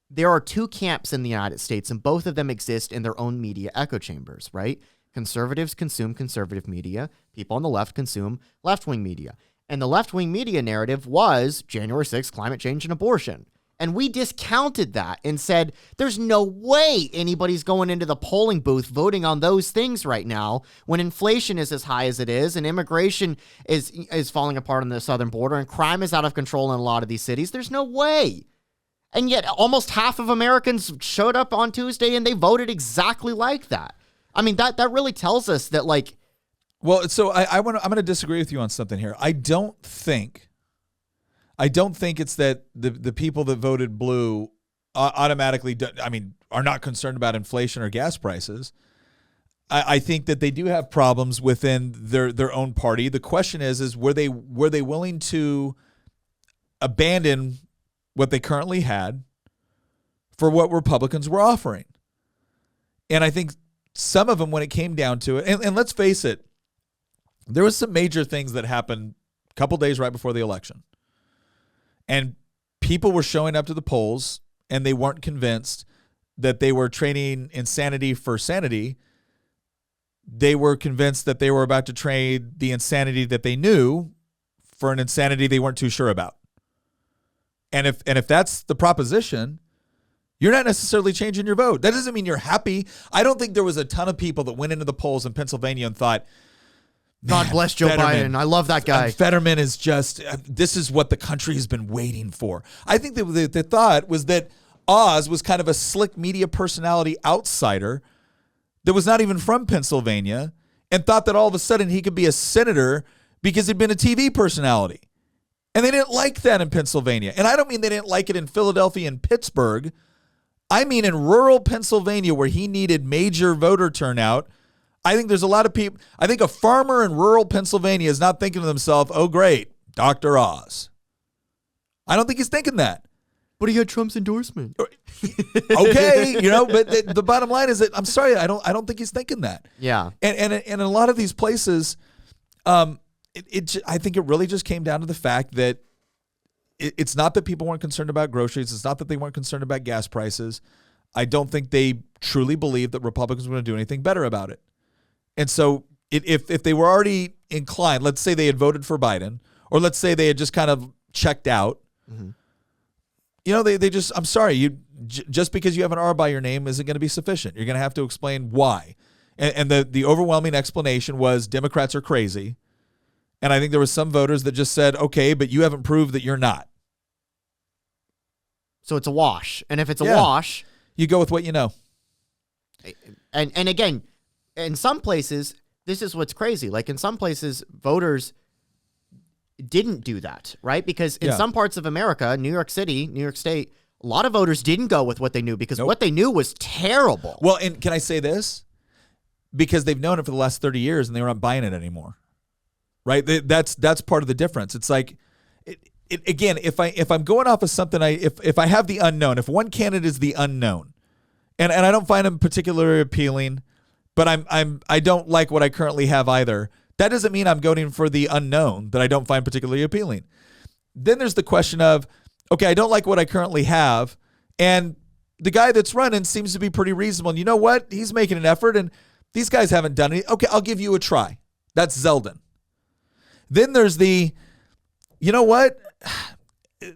Speaker 3: there are two camps in the United States, and both of them exist in their own media echo chambers, right? Conservatives consume conservative media. People on the left consume left-wing media. And the left-wing media narrative was January 6th, climate change and abortion. And we discounted that and said, there's no way anybody's going into the polling booth voting on those things right now when inflation is as high as it is and immigration is falling apart on the southern border and crime is out of control in a lot of these cities. There's no way. And yet almost half of Americans showed up on Tuesday and they voted exactly like that. I mean, that really tells us that, like...
Speaker 1: Well, so I'm going to disagree with you on something here. I don't think it's that the people that voted blue automatically, are not concerned about inflation or gas prices. I think that they do have problems within their own party. The question is were they willing to abandon what they currently had for what Republicans were offering? And I think some of them, when it came down to it, and let's face it, there was some major things that happened a couple days right before the election. And people were showing up to the polls and they weren't convinced that they were trading insanity for sanity. They were convinced that they were about to trade the insanity that they knew for an insanity they weren't too sure about. And if that's the proposition, you're not necessarily changing your vote. That doesn't mean you're happy. I don't think there was a ton of people that went into the polls in Pennsylvania and thought,
Speaker 3: God bless Joe Biden. I love that guy.
Speaker 1: Fetterman is just, this is what the country has been waiting for. I think that the thought was that Oz was kind of a slick media personality outsider that was not even from Pennsylvania and thought that all of a sudden he could be a senator because he'd been a TV personality. And they didn't like that in Pennsylvania. And I don't mean they didn't like it in Philadelphia and Pittsburgh. I mean in rural Pennsylvania where he needed major voter turnout. I think there's a lot of people. I think a farmer in rural Pennsylvania is not thinking to themselves, oh, great, Dr. Oz. I don't think he's thinking that.
Speaker 3: But he had Trump's endorsement.
Speaker 1: Okay, but the bottom line is that I'm sorry, I don't think he's thinking that.
Speaker 3: Yeah.
Speaker 1: And in a lot of these places, I think it really just came down to the fact that it's not that people weren't concerned about groceries. It's not that they weren't concerned about gas prices. I don't think they truly believed that Republicans were going to do anything better about it. And so if they were already inclined, let's say they had voted for Biden, or let's say they had just kind of checked out, they just, I'm sorry, just because you have an R by your name isn't going to be sufficient. You're going to have to explain why. And the overwhelming explanation was Democrats are crazy. And I think there was some voters that just said, okay, but you haven't proved that you're not.
Speaker 3: So it's a wash. And if it's a wash,
Speaker 1: you go with what you know.
Speaker 3: And again, in some places, this is what's crazy. Like in some places, voters didn't do that, right? Because in some parts of America, New York City, New York State, a lot of voters didn't go with what they knew because what they knew was terrible.
Speaker 1: Well, and can I say this? because they've known it for the last 30 years and they aren't buying it anymore. Right? That's part of the difference. It's like, again, if I'm going off of something, if I have the unknown, if one candidate is the unknown, and I don't find him particularly appealing, but I don't like what I currently have either, that doesn't mean I'm voting for the unknown that I don't find particularly appealing. Then there's the question of, okay, I don't like what I currently have, and the guy that's running seems to be pretty reasonable. And you know what? He's making an effort, and these guys haven't done it. Okay, I'll give you a try. That's Zeldin. Then there's the, you know what?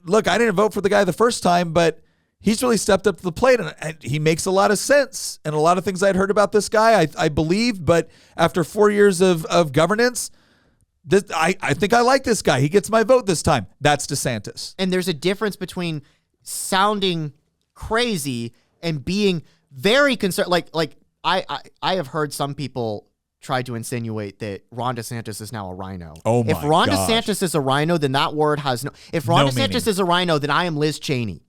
Speaker 1: Look, I didn't vote for the guy the first time, but he's really stepped up to the plate, and he makes a lot of sense. And a lot of things I'd heard about this guy, I believe, but after 4 years of governance, I think I like this guy. He gets my vote this time. That's DeSantis.
Speaker 3: And there's a difference between sounding crazy and being very concerned. Like I have heard some people try to insinuate that Ron DeSantis is now a rhino.
Speaker 1: Oh my
Speaker 3: If Ron
Speaker 1: gosh.
Speaker 3: DeSantis is a rhino, then that word has no. If Ron
Speaker 1: No
Speaker 3: DeSantis
Speaker 1: meaning.
Speaker 3: is a rhino, then I am Liz Cheney.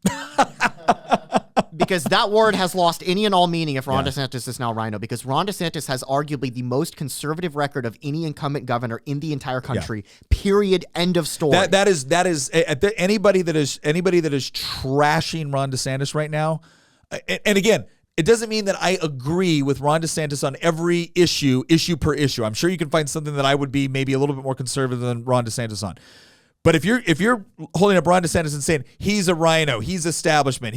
Speaker 3: Because that word has lost any and all meaning if Ron DeSantis is now a rhino, because Ron DeSantis has arguably the most conservative record of any incumbent governor in the entire country. Period. End of story.
Speaker 1: That is anybody that is trashing Ron DeSantis right now. And again, it doesn't mean that I agree with Ron DeSantis on every issue per issue. I'm sure you can find something that I would be maybe a little bit more conservative than Ron DeSantis on. But if you're holding up Ron DeSantis and saying he's a rhino, he's establishment,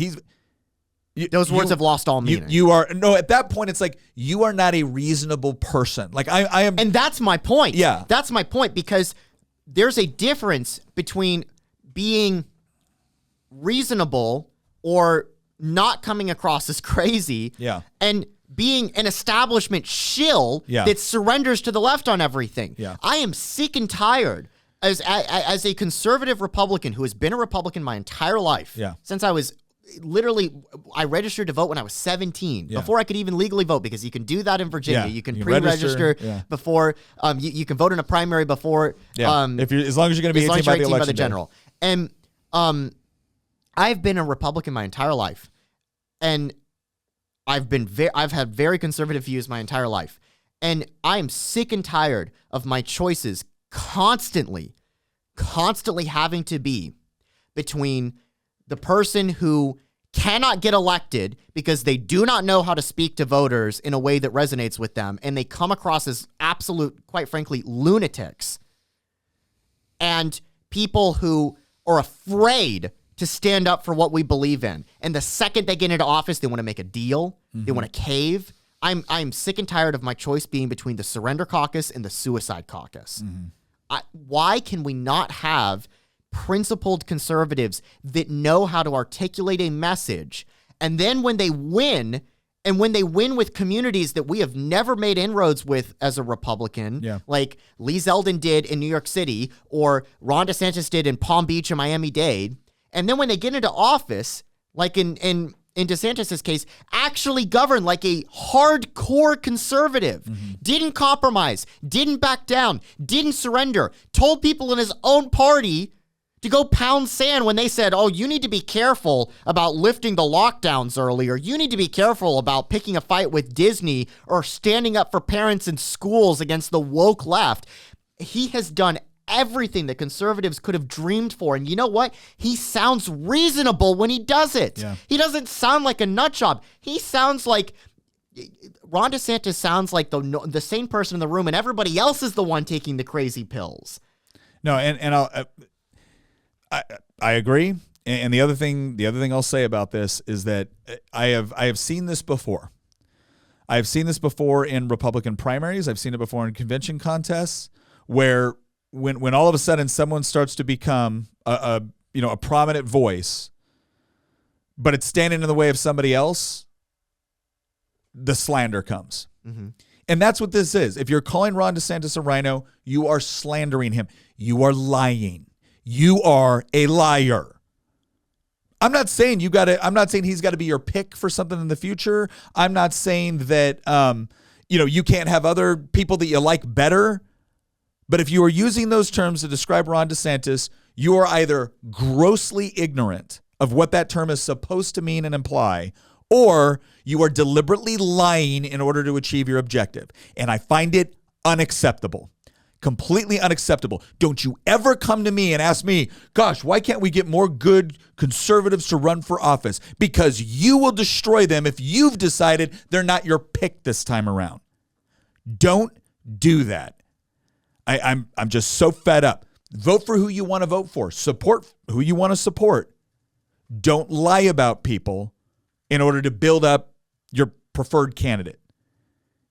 Speaker 3: Those words have lost all meaning.
Speaker 1: You are at that point it's like you are not a reasonable person. Like I am.
Speaker 3: And that's my point.
Speaker 1: Yeah.
Speaker 3: That's my point, because there's a difference between being reasonable or not coming across as crazy and being an establishment shill that surrenders to the left on everything.
Speaker 1: Yeah.
Speaker 3: I am sick and tired as a conservative Republican who has been a Republican my entire life. Since I was I registered to vote when I was 17, before I could even legally vote, because you can do that in Virginia. You can pre-register before, you can vote in a primary before.
Speaker 1: If you're, as long as you're going to be 18 by the election day.
Speaker 3: general. And I've been a Republican my entire life, and I've had very conservative views my entire life, and I am sick and tired of my choices constantly having to be between the person who cannot get elected because they do not know how to speak to voters in a way that resonates with them, and they come across as absolute, quite frankly, lunatics, and people who are afraid to stand up for what we believe in. And the second they get into office, they want to make a deal. They want to cave. I'm sick and tired of my choice being between the Surrender Caucus and the Suicide Caucus. Why can we not have principled conservatives that know how to articulate a message, and then when they win, and when they win with communities that we have never made inroads with as a Republican, like Lee Zeldin did in New York City, or Ron DeSantis did in Palm Beach and Miami-Dade, and then when they get into office, like in DeSantis' case, actually govern like a hardcore conservative, didn't compromise, didn't back down, didn't surrender, told people in his own party to go pound sand when they said, oh, you need to be careful about lifting the lockdowns earlier. You need to be careful about picking a fight with Disney or standing up for parents in schools against the woke left. He has done everything that conservatives could have dreamed for. And you know what? He sounds reasonable when he does it. He doesn't sound like a nut job. He sounds like Ron DeSantis sounds like the sane person in the room, and everybody else is the one taking the crazy pills.
Speaker 1: No, and I agree. And the other thing I'll say about this is that I have seen this before. I've seen this before in Republican primaries. I've seen it before in convention contests, where when all of a sudden someone starts to become a prominent voice, but it's standing in the way of somebody else, the slander comes. And that's what this is. If you're calling Ron DeSantis a rhino, you are slandering him. You are lying. You are a liar. I'm not saying he's got to be your pick for something in the future. I'm not saying that you can't have other people that you like better. But if you are using those terms to describe Ron DeSantis, you are either grossly ignorant of what that term is supposed to mean and imply, or you are deliberately lying in order to achieve your objective. And I find it unacceptable. Completely unacceptable. Don't you ever come to me and ask me, gosh, why can't we get more good conservatives to run for office? Because you will destroy them if you've decided they're not your pick this time around. Don't do that. I'm just so fed up. Vote for who you want to vote for. Support who you want to support. Don't lie about people in order to build up your preferred candidate.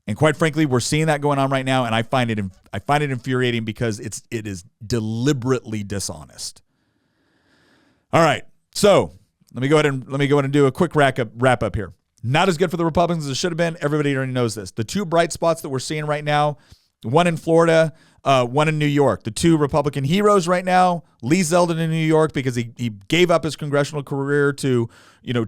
Speaker 1: And quite frankly, we're seeing that going on right now, and I find it infuriating because it is deliberately dishonest. All right, so let me go ahead and do a quick wrap up here. Not as good for the Republicans as it should have been. Everybody already knows this. The two bright spots that we're seeing right now, one in Florida, one in New York. The two Republican heroes right now, Lee Zeldin in New York, because he gave up his congressional career to,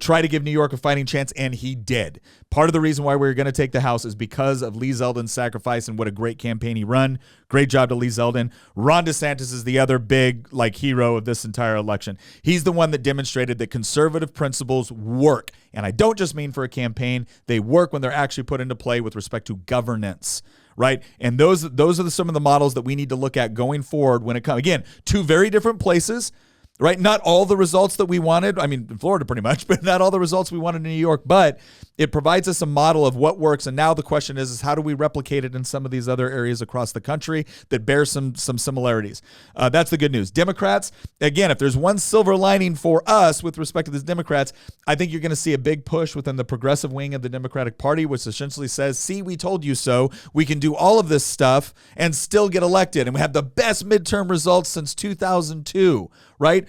Speaker 1: try to give New York a fighting chance, and he did. Part of the reason why we're going to take the House is because of Lee Zeldin's sacrifice and what a great campaign he run. Great job to Lee Zeldin. Ron DeSantis is the other big hero of this entire election. He's the one that demonstrated that conservative principles work. And I don't just mean for a campaign. They work when they're actually put into play with respect to governance. Right. And those are some of the models that we need to look at going forward when it comes. Again, two very different places. Right. Not all the results that we wanted. I mean, in Florida pretty much, but not all the results we wanted in New York. But it provides us a model of what works. And now the question is how do we replicate it in some of these other areas across the country that bear some similarities? That's the good news. Democrats, again, if there's one silver lining for us with respect to these Democrats, I think you're going to see a big push within the progressive wing of the Democratic Party, which essentially says, see, we told you so. We can do all of this stuff and still get elected. And we have the best midterm results since 2002, right?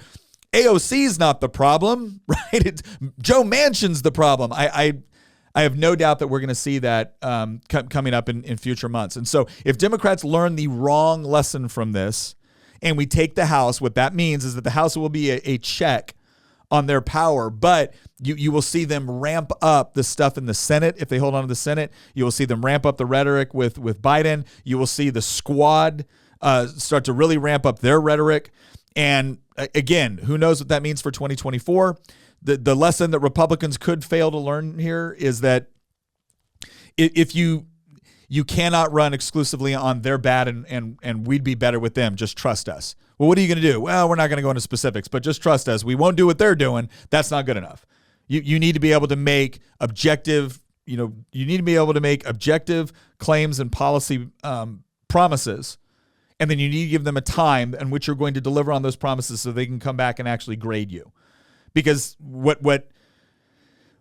Speaker 1: AOC is not the problem, right? It's Joe Manchin's the problem. I have no doubt that we're going to see that coming up in future months. And so if Democrats learn the wrong lesson from this and we take the House, what that means is that the House will be a check on their power, but you will see them ramp up the stuff in the Senate. If they hold on to the Senate, you will see them ramp up the rhetoric with Biden. You will see the squad start to really ramp up their rhetoric. And again, who knows what that means for 2024? The lesson that Republicans could fail to learn here is that if you cannot run exclusively on their bad and we'd be better with them, just trust us. Well, what are you going to do? Well, we're not going to go into specifics, but just trust us. We won't do what they're doing. That's not good enough. You need to be able to make objective, you need to be able to make objective claims and policy promises. And then you need to give them a time in which you're going to deliver on those promises so they can come back and actually grade you. Because what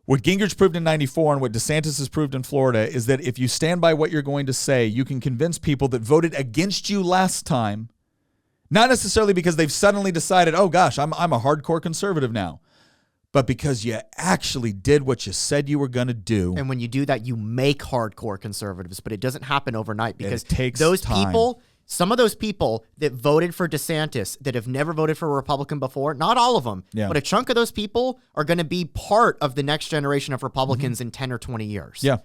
Speaker 1: Gingrich proved in 94 and what DeSantis has proved in Florida is that if you stand by what you're going to say, you can convince people that voted against you last time, not necessarily because they've suddenly decided, oh gosh, I'm a hardcore conservative now, but because you actually did what you said you were going to do.
Speaker 3: And when you do that, you make hardcore conservatives, but it doesn't happen overnight because
Speaker 1: it takes
Speaker 3: those
Speaker 1: time.
Speaker 3: people... Some of those people that voted for DeSantis that have never voted for a Republican before, not all of them, but a chunk of those people are going to be part of the next generation of Republicans in 10 or 20 years.
Speaker 1: Yeah.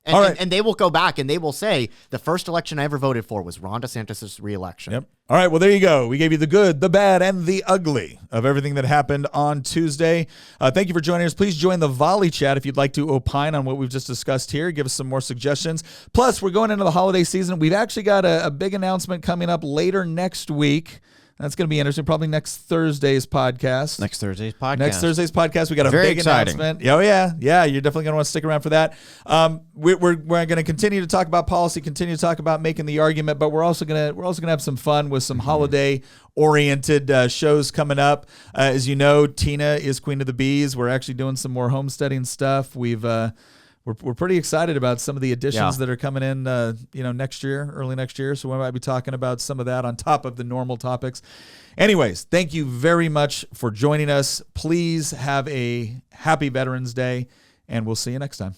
Speaker 3: And they will go back and they will say, the first election I ever voted for was Ron DeSantis' reelection.
Speaker 1: Yep. All right, well, there you go. We gave you the good, the bad, and the ugly of everything that happened on Tuesday. Thank you for joining us. Please join the Volley chat if you'd like to opine on what we've just discussed here. Give us some more suggestions. Plus, we're going into the holiday season. We've actually got a big announcement coming up later next week. That's going to be interesting. Probably next Thursday's podcast.
Speaker 2: Next Thursday's podcast.
Speaker 1: We got a
Speaker 2: Very
Speaker 1: big
Speaker 2: exciting
Speaker 1: announcement. Oh yeah. You're definitely going to want to stick around for that. We're going to continue to talk about policy, continue to talk about making the argument, but we're also going to have some fun with some holiday oriented shows coming up. As you know, Tina is Queen of the Bees. We're actually doing some more homesteading stuff. We're pretty excited about some of the additions that are coming in, next year, early next year. So we might be talking about some of that on top of the normal topics. Anyways, thank you very much for joining us. Please have a happy Veterans Day, and we'll see you next time.